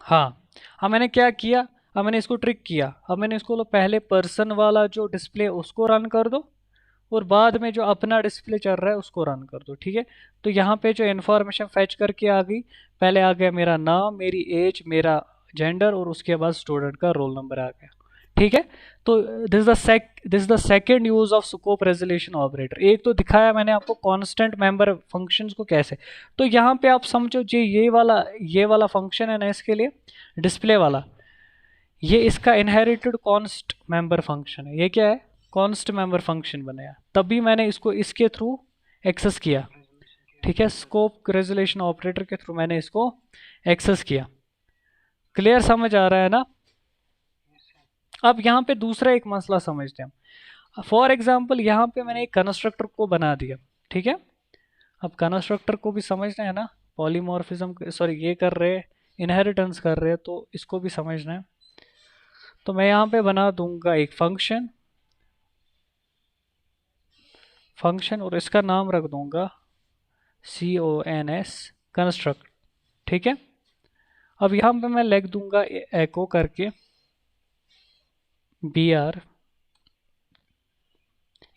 हाँ, अब मैंने क्या किया, अब मैंने इसको ट्रिक किया, अब मैंने इसको पहले पर्सन वाला जो डिस्प्ले उसको रन कर दो, और बाद में जो अपना डिस्प्ले चल रहा है उसको रन कर दो, ठीक है। तो यहाँ पे जो इन्फॉर्मेशन फैच करके आ गई, पहले आ गया मेरा नाम, मेरी एज, मेरा जेंडर, और उसके बाद स्टूडेंट का रोल नंबर आ गया, ठीक है। तो this the second use of scope resolution operator. एक तो दिखाया मैंने आपको कांस्टेंट मेंबर फंक्शंस को कैसे, तो यहाँ पे आप समझो जो ये वाला फंक्शन है ना, इसके लिए डिस्प्ले वाला, ये इसका इनहेरिटेड कॉन्स्ट मेंबर फंक्शन है। ये क्या है, कॉन्स्ट मेंबर फंक्शन बनाया, तभी मैंने इसको इसके थ्रू एक्सेस किया, ठीक है, स्कोप रेजोल्यूशन ऑपरेटर के थ्रू मैंने इसको एक्सेस किया, क्लियर समझ आ रहा है ना? yes sir, अब यहाँ पे दूसरा एक मसला समझते हैं। फॉर एग्जाम्पल यहाँ पे मैंने एक कंस्ट्रक्टर को बना दिया, ठीक है। अब कंस्ट्रक्टर को भी समझना है ना, पॉलीमॉर्फिज्म सॉरी ये कर रहे हैं, इनहेरिटेंस कर रहे हैं, तो इसको भी समझना है। तो मैं यहाँ पे बना दूंगा एक फंक्शन, और इसका नाम रख दूंगा CONS कंस्ट्रक्ट, ठीक है। अब यहाँ पे मैं लिख दूंगा एको करके BR,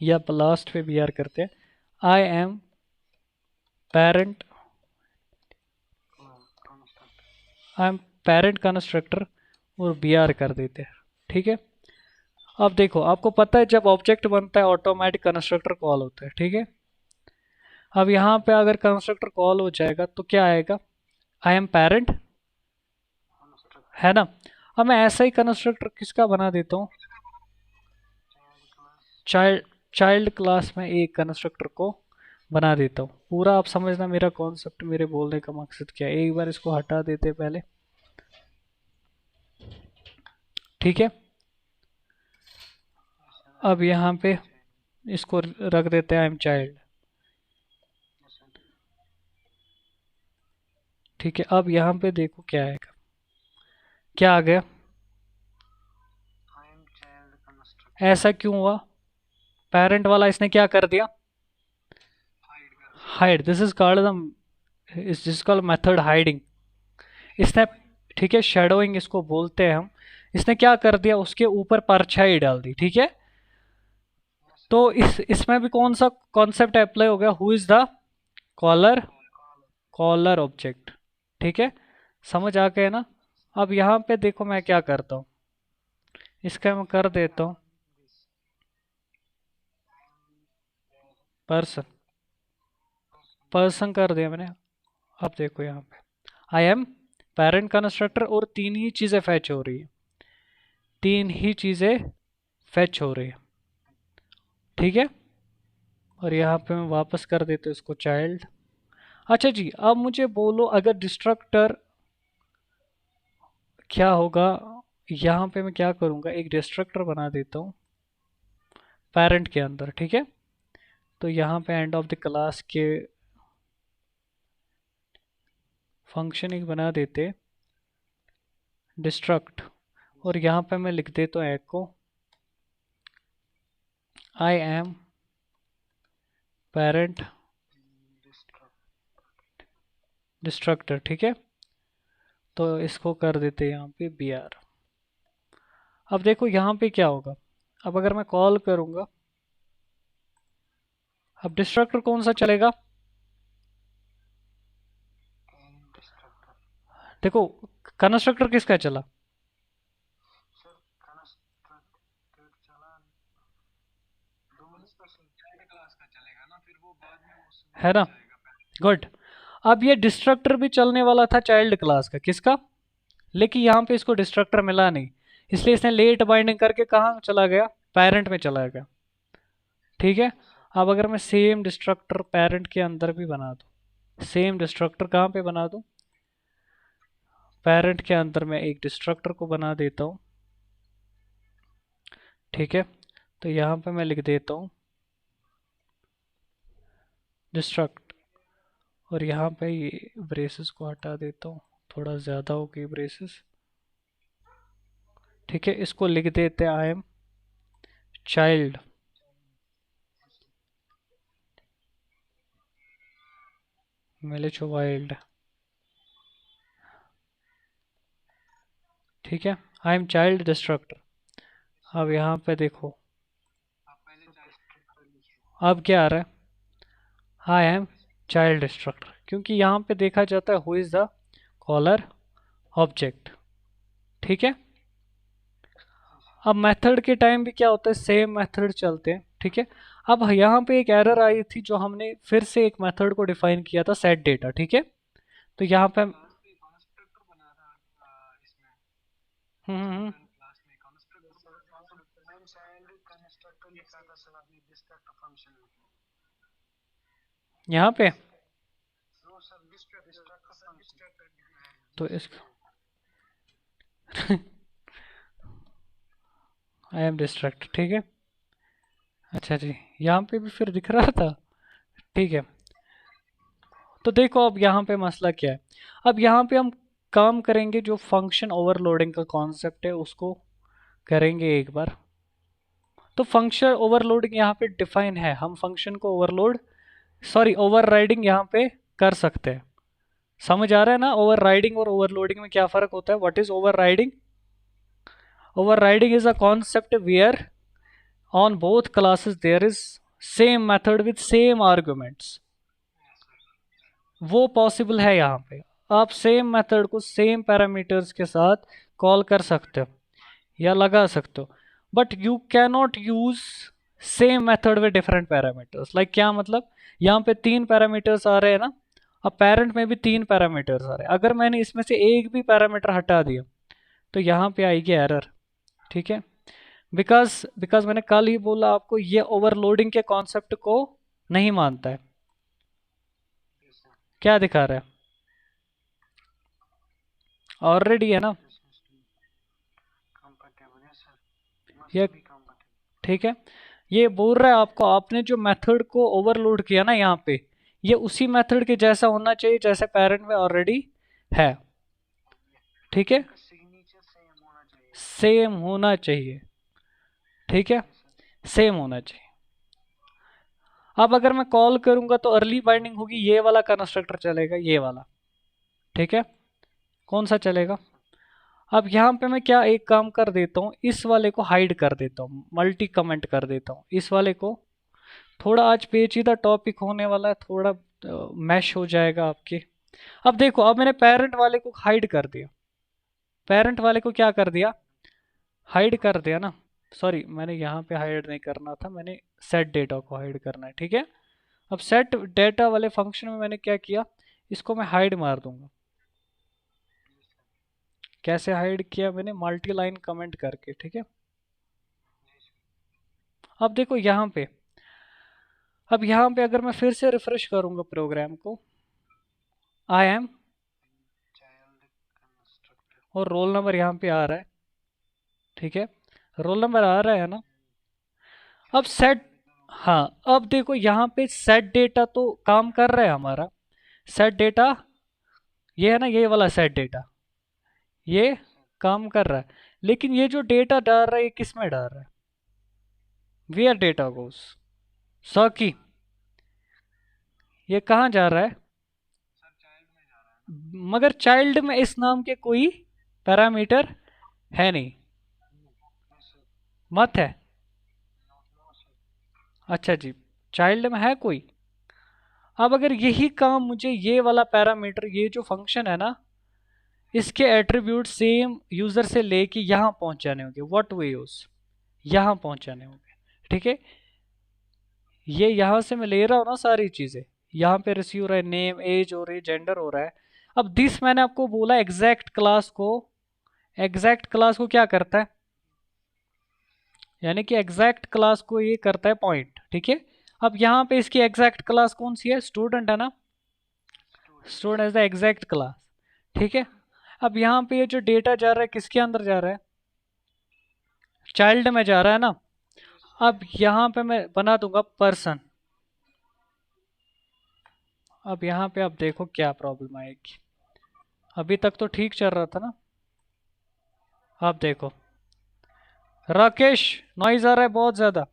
या लास्ट पे BR करते हैं, आई am parent, construct, I am parent constructor, और BR कर देते हैं, ठीक है। अब देखो आपको पता है जब ऑब्जेक्ट बनता है ऑटोमेटिक कंस्ट्रक्टर कॉल होता है, ठीक है। अब यहाँ पे अगर कंस्ट्रक्टर कॉल हो जाएगा तो क्या आएगा, आई एम पेरेंट, construct, है ना। अब मैं ऐसा ही कंस्ट्रक्टर किसका बना देता हूँ, child class, child child class में एक कंस्ट्रक्टर को बना देता हूँ। पूरा आप समझना मेरा कॉन्सेप्ट, मेरे बोलने का मकसद क्या है। एक बार इसको हटा देते हैं पहले, ठीक है। yes sir, अब यहाँ पे child, इसको रख देते हैं I am child, yes sir, ठीक है। अब यहाँ पे देखो क्या आएगा, क्या आ गया, I am child construct, ऐसा क्यों हुआ, पेरेंट वाला इसने क्या कर दिया, hide कर दिया, hide, this is called the इस दिस कॉल्ड मेथड हाइडिंग। इसने, ठीक है, शेडोइंग इसको बोलते हैं हम। इसने क्या कर दिया, उसके ऊपर परछाई डाल दी, ठीक है। yes sir, तो इसमें भी कौन सा कॉन्सेप्ट अप्लाई हो गया, who is the caller, call, caller object, ठीक है। समझ आ गए ना। अब यहाँ पे देखो मैं क्या करता हूँ, इसका मैं कर देता हूँ this, पर्सन, पर्सन कर दिया मैंने। अब देखो यहाँ पे आई एम पेरेंट कंस्ट्रक्टर, और तीन ही चीज़ें फैच हो रही है, तीन ही चीज़ें फैच हो रही है, ठीक है। और यहाँ पे मैं वापस कर देता हूँ इसको चाइल्ड। अच्छा जी, अब मुझे बोलो अगर डिस्ट्रक्टर क्या होगा, यहाँ पे मैं क्या करूँगा, एक डिस्ट्रक्टर बना देता हूँ पेरेंट के अंदर, ठीक है। तो यहाँ पे एंड ऑफ द क्लास के फंक्शन एक बना देते डिस्ट्रक्ट, और यहाँ पे मैं लिख देता हूँ echo I am parent destruct, destructor, ठीक है। तो इसको कर देते हैं यहाँ पे BR। अब देखो यहाँ पे क्या होगा, अब अगर मैं कॉल करूँगा, अब डिस्ट्रक्टर कौन सा चलेगा, destructor, देखो कंस्ट्रक्टर किसका चला, sir, constructed चला, दोनों का child class का चलेगा ना, फिर वो बाद में उसमें है आ ना। जाएगा पहले, गुड। अब ये डिस्ट्रक्टर भी चलने वाला था चाइल्ड क्लास का, किसका, लेकिन यहाँ पे इसको डिस्ट्रक्टर मिला नहीं, इसलिए इसने लेट बाइंडिंग करके कहाँ चला गया, पेरेंट में चला गया, ठीक है। yes sir, अब अगर मैं सेम डिस्ट्रक्टर पेरेंट के अंदर भी बना दूँ, सेम डिस्ट्रक्टर कहाँ पे बना दूँ, पेरेंट के अंदर मैं एक डिस्ट्रक्टर को बना देता हूँ, ठीक है। तो यहाँ पे मैं लिख देता हूँ डिस्ट्रक्ट, और यहाँ पे ये ब्रेसेस को हटा देता हूँ, थोड़ा ज़्यादा हो गई ब्रेसेस, ठीक है। इसको लिख देते हैं आई एम चाइल्ड, मिलिच वाइल्ड, ठीक है। I am child destructor. अब यहाँ पे देखो आप पहले child structure लिखिए, अब क्या आ रहा है, आई एम चाइल्ड डिस्ट्रक्टर, क्योंकि यहाँ पे देखा जाता है who is the caller object, ठीक है। अब मेथड के टाइम भी क्या होता है, सेम मेथड चलते हैं, ठीक है। अब यहाँ पे एक एरर आई थी, जो हमने फिर से एक मेथड को डिफाइन किया था सेट डेटा, ठीक है। तो यहाँ पे क्लास में constructor बना था, इसमें हम्म, चिल्ड्रन क्लास में constructor, मैं child constructor लिखा था सर, आपने destructor function में, यहाँ पे नो सर, destructor function, तो इस आई एम डिस्ट्रैक्ट, ठीक है। अच्छा जी, यहाँ पे भी फिर दिख रहा था, ठीक है। तो देखो अब यहाँ पे मसला क्या है। अब यहाँ पे हम काम करेंगे, जो फंक्शन ओवरलोडिंग का कॉन्सेप्ट है उसको करेंगे एक बार। तो फंक्शन ओवरलोडिंग यहाँ पे डिफाइन है, हम फंक्शन को ओवरराइडिंग यहाँ पे कर सकते हैं। समझ आ रहा है ना, ओवरराइडिंग और ओवरलोडिंग में क्या फ़र्क होता है? What is overriding? Overriding is a concept where on both classes there is same method with same arguments. वो पॉसिबल है यहाँ पे। आप सेम मेथड को सेम पैरामीटर्स के साथ कॉल कर सकते हो या लगा सकते हो, but you cannot use same method with different parameters. Like क्या मतलब? यहाँ पे 3 पैरामीटर्स आ रहे हैं ना, अब पेरेंट में भी 3 पैरामीटर्स आ रहे हैं। अगर मैंने इसमें से एक भी पैरामीटर हटा दिया तो यहाँ पे आएगी एरर, ठीक है। बिकॉज बिकॉज मैंने कल ही बोला आपको, ये ओवरलोडिंग के कॉन्सेप्ट को नहीं मानता है। क्या दिखा रहा है? ऑलरेडी है ना ये, ठीक है। ये बोल रहा है आपको, आपने जो मेथड को ओवरलोड किया ना यहाँ पे, ये उसी मेथड के जैसा होना चाहिए जैसे पेरेंट में ऑलरेडी है, ठीक है। सेम होना चाहिए, ठीक है, सेम होना चाहिए। अब अगर मैं कॉल करूंगा तो अर्ली बाइंडिंग होगी, ये वाला कंस्ट्रक्टर चलेगा, ये वाला, ठीक है। कौन सा चलेगा? अब यहाँ पे मैं क्या एक काम कर देता हूँ, इस वाले को हाइड कर देता हूँ, मल्टी कमेंट कर देता हूँ इस वाले को। थोड़ा आज पेचीदा टॉपिक होने वाला है, थोड़ा मैश हो जाएगा आपके। अब देखो, अब मैंने पेरेंट वाले को हाइड कर दिया, पेरेंट वाले को क्या कर दिया? हाइड कर दिया ना। सॉरी, मैंने यहाँ पे हाइड नहीं करना था, मैंने सेट डेटा को हाइड करना है, ठीक है। अब सेट डेटा वाले फंक्शन में मैंने क्या किया, इसको मैं हाइड मार दूंगा। कैसे हाइड किया मैंने? मल्टी लाइन कमेंट करके, ठीक है। अब देखो यहाँ पे, अब यहाँ पे अगर मैं फिर से रिफ्रेश करूंगा प्रोग्राम को, आई एम, और रोल नंबर यहाँ पे आ रहा है, ठीक है। रोल नंबर आ रहा है ना। अब सेट, हाँ, अब देखो यहाँ पे सेट डेटा तो काम कर रहा है हमारा। सेट डेटा ये है ना, ये वाला सेट डेटा ये काम कर रहा है, लेकिन ये जो डेटा डाल रहा है ये किस में डाल रहा है? वेयर डेटा गोस सॉकी, ये कहाँ जा रहा है? मगर चाइल्ड में इस नाम के कोई पैरामीटर है नहीं, मत है? अच्छा जी, चाइल्ड में है कोई। अब अगर यही काम मुझे ये वाला पैरामीटर, ये जो फंक्शन है ना, इसके एट्रीब्यूट सेम यूजर से लेके यहाँ पहुंचाने होंगे, व्हाट वे यूज, यहाँ पहुंचाने होंगे, ठीक है। ये यहाँ से मैं ले रहा हूँ ना सारी चीजें, यहाँ पे रिसीव हो रहा है, नेम, एज हो रही है, जेंडर हो रहा है। अब दिस मैंने आपको बोला एग्जैक्ट क्लास को, एग्जैक्ट क्लास को क्या करता है, यानी कि एग्जैक्ट क्लास को ये करता है पॉइंट, ठीक है। अब यहाँ पे इसकी एग्जैक्ट क्लास कौन सी है? स्टूडेंट है ना, student as the exact class, ठीक है। अब यहाँ पे ये जो डेटा जा रहा है किसके अंदर जा रहा है? चाइल्ड में जा रहा है ना। अब यहाँ पे मैं बना दूंगा पर्सन। अब यहाँ पे आप देखो क्या प्रॉब्लम आएगी। अभी तक तो ठीक चल रहा था ना। आप देखो, राकेश, नॉइज आ रहा है बहुत ज्यादा,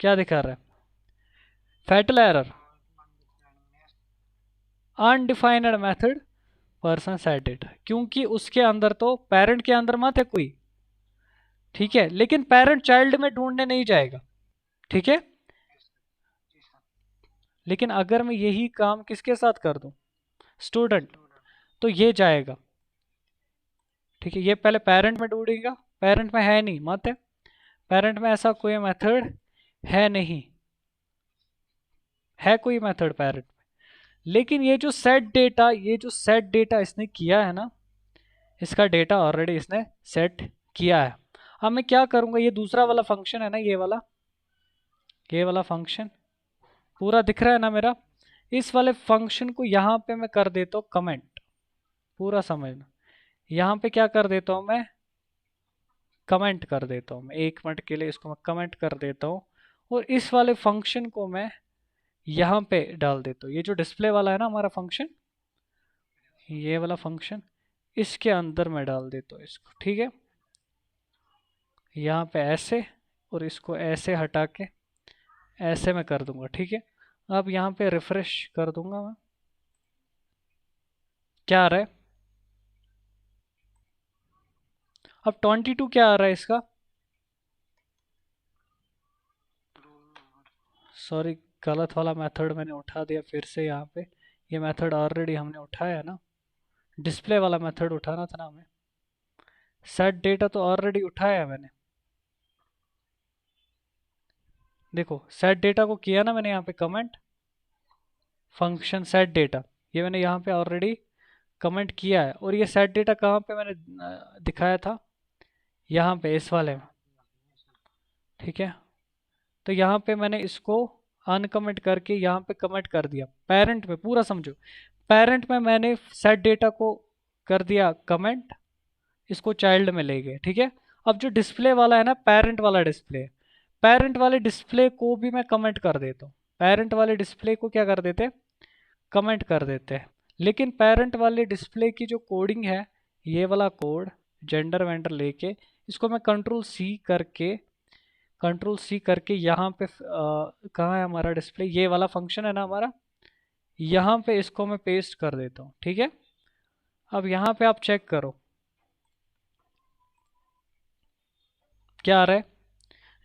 क्या दिखा रहा है? Fatal error, undefined method person set data, क्योंकि उसके अंदर तो पेरेंट के अंदर मत है कोई, ठीक है, लेकिन पेरेंट चाइल्ड में ढूंढने नहीं जाएगा, ठीक है। लेकिन अगर मैं यही काम किसके साथ कर दूं? स्टूडेंट, तो ये जाएगा, ठीक है। ये पहले पेरेंट में ढूंढेगा, पेरेंट में है नहीं, मत है, पेरेंट में ऐसा कोई मेथड है नहीं, है कोई मेथड पेरेंट में। लेकिन ये जो सेट डेटा, ये जो सेट डेटा इसने किया है ना, इसका डेटा ऑलरेडी इसने सेट किया है। अब मैं क्या करूंगा, ये दूसरा वाला फंक्शन है ना, ये वाला फंक्शन पूरा दिख रहा है ना मेरा, इस वाले फंक्शन को यहाँ पे मैं कर देता हूँ कमेंट, पूरा समझना। यहाँ पे क्या कर देता हूँ मैं, कमेंट कर देता हूँ मैं, 1 मिनट के लिए इसको मैं कमेंट कर देता हूँ। और इस वाले फंक्शन को मैं यहाँ पे डाल देता हूँ, ये जो डिस्प्ले वाला है ना हमारा फंक्शन, ये वाला फंक्शन, इसके अंदर मैं डाल देता हूँ इसको, ठीक है। यहाँ पे ऐसे, और इसको ऐसे हटा के ऐसे मैं कर दूंगा, ठीक है। अब यहाँ पे रिफ्रेश कर दूंगा मैं, क्या आ रहा है, अब 22 क्या आ रहा है इसका, सॉरी गलत वाला मेथड मैंने उठा दिया फिर से यहाँ पे, ये मेथड ऑलरेडी हमने उठाया है ना, डिस्प्ले वाला मेथड उठाना था ना हमें, सेट डेटा तो ऑलरेडी उठाया है मैंने। देखो सेट डेटा को किया ना मैंने यहाँ पे कमेंट, फंक्शन सेट डेटा, ये मैंने यहाँ पे ऑलरेडी कमेंट किया है। और ये सेट डेटा कहाँ पे मैंने दिखाया था, यहाँ पे इस वाले में, ठीक है। तो यहाँ पे मैंने इसको अनकमेंट करके यहाँ पे कमेंट कर दिया पेरेंट में, पूरा समझो, पेरेंट में मैंने सेट डेटा को कर दिया कमेंट, इसको चाइल्ड में ले गए, ठीक है। अब जो डिस्प्ले वाला है ना, पेरेंट वाला डिस्प्ले, पेरेंट वाले डिस्प्ले को भी मैं कमेंट कर देता हूँ, पेरेंट वाले डिस्प्ले को क्या कर देते, कमेंट कर देते हैं। लेकिन पेरेंट वाले डिस्प्ले की जो कोडिंग है, ये वाला कोड जेंडर वेंडर लेके इसको मैं कंट्रोल सी करके यहाँ पे कहाँ है हमारा डिस्प्ले, ये वाला फंक्शन है ना हमारा, यहाँ पे इसको मैं पेस्ट कर देता हूँ, ठीक है। अब यहाँ पे आप चेक करो क्या आ रहा है,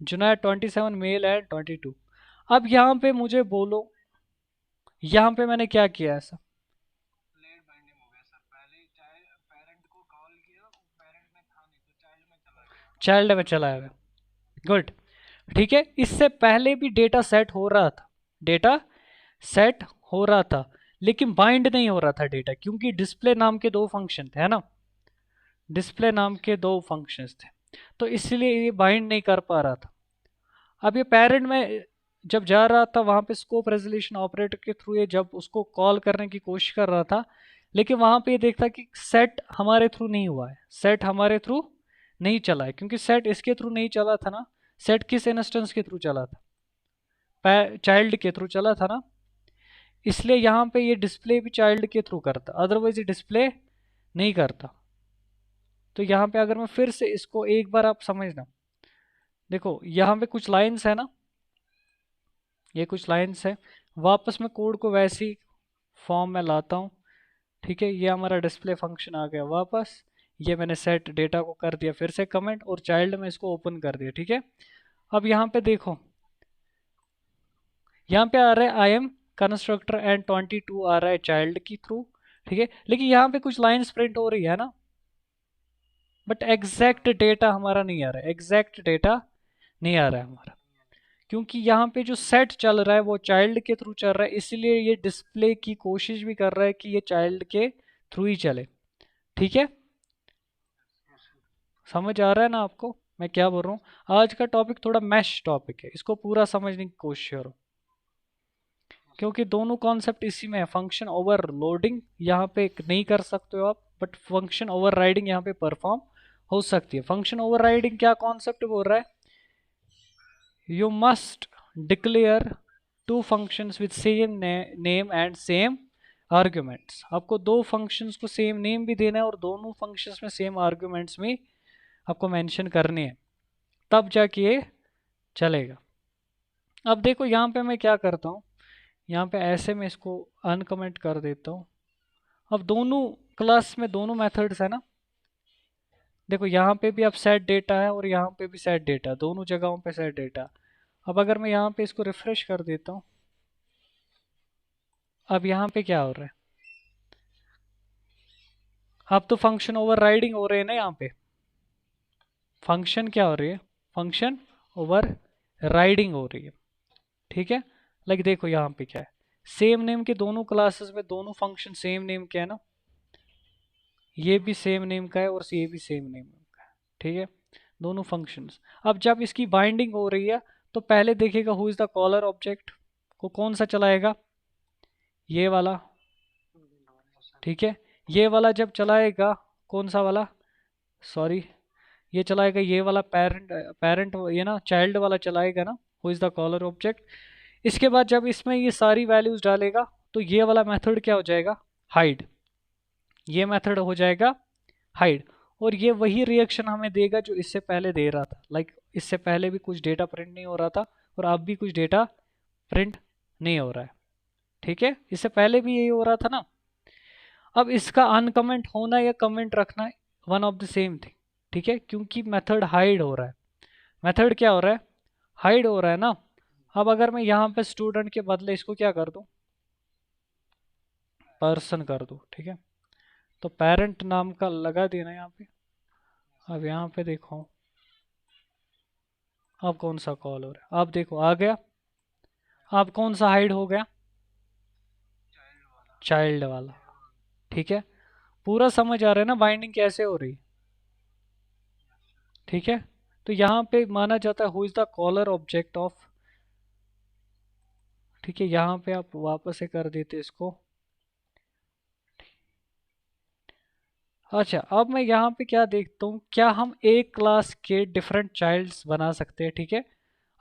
जुनैद 27 मेल है 22। अब यहाँ पे मुझे बोलो, यहाँ पे मैंने क्या किया ऐसा, लेट बाइंडिंग हो गया सर, पहले चाइल्ड पेरेंट को कॉल किया, पेरेंट में था नहीं तो चाइल्ड में चला गया। चाइल्ड में चला गया, गुड, ठीक है। इससे पहले भी डेटा सेट हो रहा था, डेटा सेट हो रहा था, लेकिन बाइंड नहीं हो रहा था डेटा, क्योंकि डिस्प्ले नाम के दो फंक्शन थे, है ना, डिस्प्ले नाम के दो फंक्शंस थे, तो इसलिए ये बाइंड नहीं कर पा रहा था। अब ये पेरेंट में जब जा रहा था, वहां पे स्कोप रेजोल्यूशन ऑपरेटर के थ्रू ये जब उसको कॉल करने की कोशिश कर रहा था, लेकिन वहां पे ये देखता कि सेट हमारे थ्रू नहीं हुआ है, सेट हमारे थ्रू नहीं चला है, क्योंकि सेट इसके थ्रू नहीं चला था ना, सेट किस इंस्टेंस के थ्रू चला था, चाइल्ड के थ्रू चला था ना, इसलिए यहाँ पे ये डिस्प्ले भी चाइल्ड के थ्रू करता, अदरवाइज ये डिस्प्ले नहीं करता। तो यहाँ पे अगर मैं फिर से इसको एक बार आप समझना, देखो यहाँ पे कुछ लाइंस है ना, ये कुछ लाइंस है, वापस मैं कोड को वैसी फॉर्म में लाता हूँ, ठीक है। ये हमारा डिस्प्ले फंक्शन आ गया वापस, ये मैंने सेट डेटा को कर दिया फिर से कमेंट, और चाइल्ड में इसको ओपन कर दिया, ठीक है। अब यहाँ पे देखो, यहाँ पे आ रहा है आई एम कंस्ट्रक्टर एंड 22 आ रहा है चाइल्ड की थ्रू, ठीक है। लेकिन यहाँ पे कुछ लाइंस प्रिंट हो रही है ना, बट एग्जैक्ट डेटा हमारा नहीं आ रहा है, एग्जैक्ट डेटा नहीं आ रहा है हमारा, क्योंकि यहाँ पे जो सेट चल रहा है वो चाइल्ड के थ्रू चल रहा है, इसलिए ये डिस्प्ले की कोशिश भी कर रहा है कि ये चाइल्ड के थ्रू ही चले, ठीक है। समझ आ रहा है ना आपको मैं क्या बोल रहा हूँ, आज का टॉपिक थोड़ा मैश टॉपिक है, इसको पूरा समझने की कोशिश करो, क्योंकि दोनों कॉन्सेप्ट इसी में है। फंक्शन ओवरलोडिंग यहाँ पे नहीं कर सकते हो आप, बट फंक्शन ओवरराइडिंग यहाँ पे परफॉर्म हो सकती है। फंक्शन ओवरराइडिंग क्या कॉन्सेप्ट बोल रहा है, you must declare two functions with same name and same arguments, आपको दो फंक्शंस को सेम नेम भी देना है और दोनों फंक्शंस में सेम आर्ग्यूमेंट्स भी आपको मेंशन करने हैं, तब जाके ये चलेगा। अब देखो यहाँ पे मैं क्या करता हूँ, यहाँ पे ऐसे में इसको अनकमेंट कर देता हूँ। अब दोनों क्लास में दोनों मेथड्स है ना, देखो यहाँ पे भी अब सेट डेटा है और यहाँ पे भी सेट डेटा, दोनों जगहों पे सेट डेटा। अब अगर मैं यहाँ पे इसको रिफ्रेश कर देता हूँ, अब यहाँ पे क्या हो रहा है, अब तो फंक्शन ओवरराइडिंग हो रहे हैं ना, यहाँ पे फंक्शन क्या हो रही है, फंक्शन ओवर राइडिंग हो रही है, ठीक है। लाइक देखो यहाँ पे क्या है, सेम नेम के दोनों क्लासेस में दोनों फंक्शन सेम नेम के है ना, ये भी सेम नेम का है और ये भी सेम नेम का है, ठीक है, दोनों फंक्शंस। अब जब इसकी बाइंडिंग हो रही है तो पहले देखेगा who is the caller object को, कौन सा चलाएगा, ये वाला, ठीक है। ये वाला जब चलाएगा कौन सा वाला, सॉरी, ये चलाएगा ये वाला पेरेंट, पेरेंट ये ना चाइल्ड वाला चलाएगा ना, who is the caller object. इसके बाद जब इसमें ये सारी वैल्यूज डालेगा तो ये वाला मेथड क्या हो जाएगा, हाइड, ये मेथड हो जाएगा हाइड। और ये वही रिएक्शन हमें देगा जो इससे पहले दे रहा था, लाइक इससे पहले भी कुछ डेटा प्रिंट नहीं हो रहा था और अब भी कुछ डेटा प्रिंट नहीं हो रहा है, ठीक है, इससे पहले भी यही हो रहा था ना। अब इसका अनकमेंट होना या कमेंट रखना one of the same thing, ठीक है, क्योंकि मेथड हाइड हो रहा है, मेथड क्या हो रहा है, हाइड हो रहा है ना। अब अगर मैं यहाँ पे स्टूडेंट के बदले इसको क्या कर दूँ, पर्सन कर दूँ, ठीक है, तो पेरेंट नाम का लगा देना यहाँ पे। अब यहाँ पे देखो अब कौन सा कॉल हो रहा है, अब देखो आ गया, अब कौन सा हाइड हो गया, चाइल्ड वाला, ठीक है, पूरा समझ आ रहा है ना बाइंडिंग कैसे हो रही, ठीक है। तो यहाँ पे माना जाता है who is the caller object of, ठीक है, यहाँ पे आप वापस से कर देते इसको। अच्छा, अब मैं यहाँ पे क्या देखता हूँ, क्या हम एक क्लास के डिफरेंट चाइल्ड्स बना सकते हैं, ठीक है।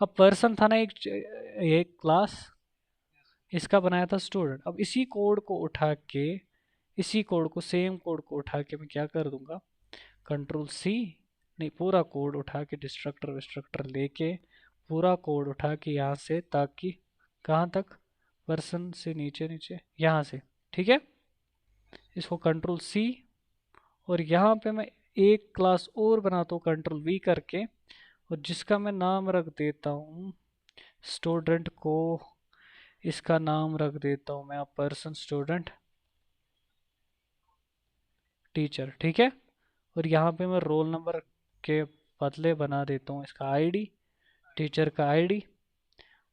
अब पर्सन था ना एक क्लास, इसका बनाया था स्टूडेंट। अब इसी कोड को उठा के, इसी कोड को, सेम कोड को उठा के मैं क्या कर दूंगा, कंट्रोल सी, नहीं पूरा कोड उठा के डिस्ट्रक्टर विस्ट्रक्टर लेके पूरा कोड उठा के यहाँ से, ताकि कहाँ तक, पर्सन से नीचे नीचे यहाँ से, ठीक है, इसको कंट्रोल सी, और यहाँ पे मैं एक क्लास और बनाता हूँ कंट्रोल वी करके, और जिसका मैं नाम रख देता हूँ स्टूडेंट को, इसका नाम रख देता हूँ मैं पर्सन स्टूडेंट टीचर, ठीक है। और यहाँ पे मैं रोल नंबर के बदले बना देता हूँ इसका आईडी, टीचर का आईडी,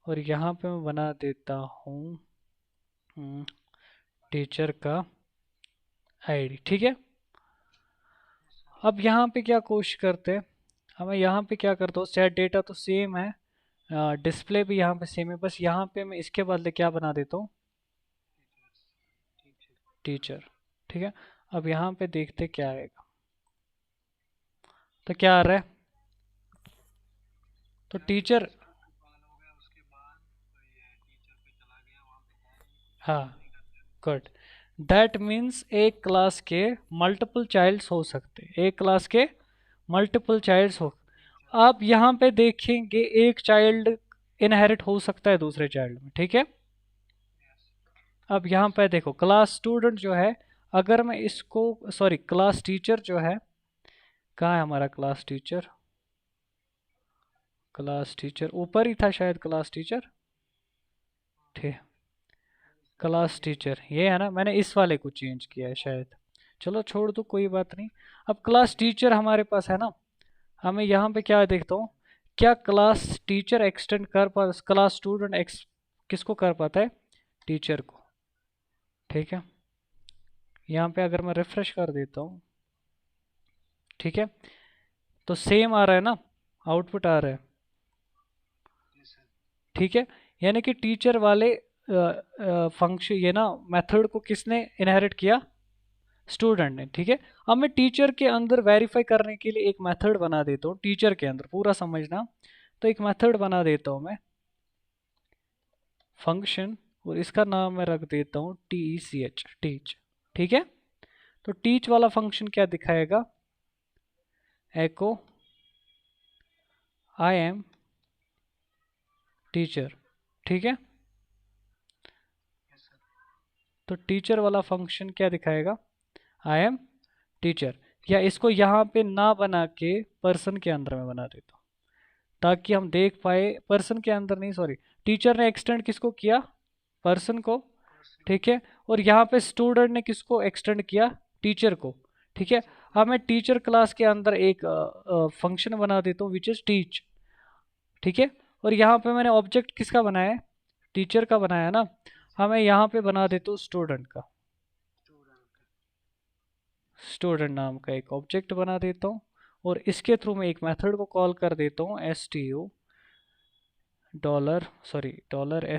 और यहाँ पे मैं बना देता हूँ टीचर का आईडी, ठीक है। अब यहाँ पे क्या कोशिश करते हैं, हमें यहाँ पे क्या करता हूँ, सेट डेटा तो सेम है, डिस्प्ले भी यहाँ पे सेम है, बस यहाँ पे मैं इसके बदले क्या बना देता हूँ, टीचर, ठीक है। अब यहाँ पे देखते क्या आएगा, तो क्या आ रहा है, तो टीचर, हाँ गुड, दैट मीन्स एक क्लास के मल्टीपल चाइल्ड्स हो सकते हैं, एक क्लास के मल्टीपल चाइल्ड्स हो। आप यहाँ पे देखेंगे एक चाइल्ड इनहेरिट हो सकता है दूसरे चाइल्ड में, ठीक है। अब यहाँ पे देखो क्लास स्टूडेंट जो है, अगर मैं इसको, सॉरी क्लास टीचर जो है, कहाँ है हमारा क्लास टीचर, क्लास टीचर ऊपर ही था शायद, क्लास टीचर, ठीक, क्लास टीचर ये है ना, मैंने इस वाले को चेंज किया है शायद, चलो छोड़ दो कोई बात नहीं। अब क्लास टीचर हमारे पास है ना, हमें यहाँ पे क्या देखता हूँ, क्या क्लास टीचर एक्सटेंड कर पा, क्लास स्टूडेंट एक्स किसको कर पाता है, टीचर को, ठीक है। यहाँ पे अगर मैं रिफ्रेश कर देता हूँ, ठीक है, तो सेम आ रहा है ना, आउटपुट आ रहा है, ठीक है। यानी कि टीचर वाले फंक्शन ये ना मेथड को किसने इनहेरिट किया, स्टूडेंट ने, ठीक है। अब मैं टीचर के अंदर वेरीफाई करने के लिए एक मेथड बना देता हूँ, टीचर के अंदर पूरा समझना, तो एक मेथड बना देता हूँ मैं फंक्शन, और इसका नाम मैं रख देता हूँ TECH, टीच, ठीक है। तो टीच वाला फंक्शन क्या दिखाएगा, एको आई एम टीचर, ठीक है। तो टीचर वाला फंक्शन क्या दिखाएगा, आई एम टीचर, या इसको यहाँ पे ना बना के पर्सन के अंदर में बना देता हूँ, ताकि हम देख पाए, पर्सन के अंदर नहीं सॉरी, टीचर ने एक्सटेंड किसको किया, पर्सन को, ठीक है। और यहाँ पे स्टूडेंट ने किसको एक्सटेंड किया, टीचर को, ठीक है। अब मैं टीचर क्लास के अंदर एक फंक्शन बना देता हूँ विच इज टीच, ठीक है। और यहाँ पे मैंने ऑब्जेक्ट किसका बनाया है, टीचर का बनाया ना, हमें यहाँ पे बना देता हूँ स्टूडेंट का, स्टूडेंट नाम का एक ऑब्जेक्ट बना देता हूँ, और इसके थ्रू मैं एक मेथड को कॉल कर देता हूँ STU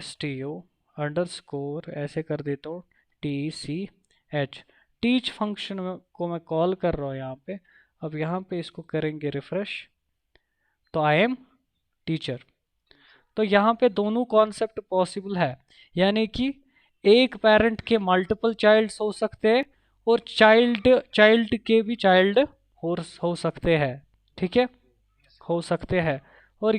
$STU अंडरस्कोर ऐसे कर देता हूँ TCH, टीच फंक्शन को मैं कॉल कर रहा हूँ यहाँ पे। अब यहाँ पे इसको करेंगे रिफ्रेश, तो आई एम टीचर। तो यहाँ पे दोनों कॉन्सेप्ट पॉसिबल है, यानी कि एक पेरेंट के मल्टीपल चाइल्ड्स हो सकते हैं और चाइल्ड चाइल्ड के भी चाइल्ड हो सकते हैं। ठीक है, हो सकते हैं।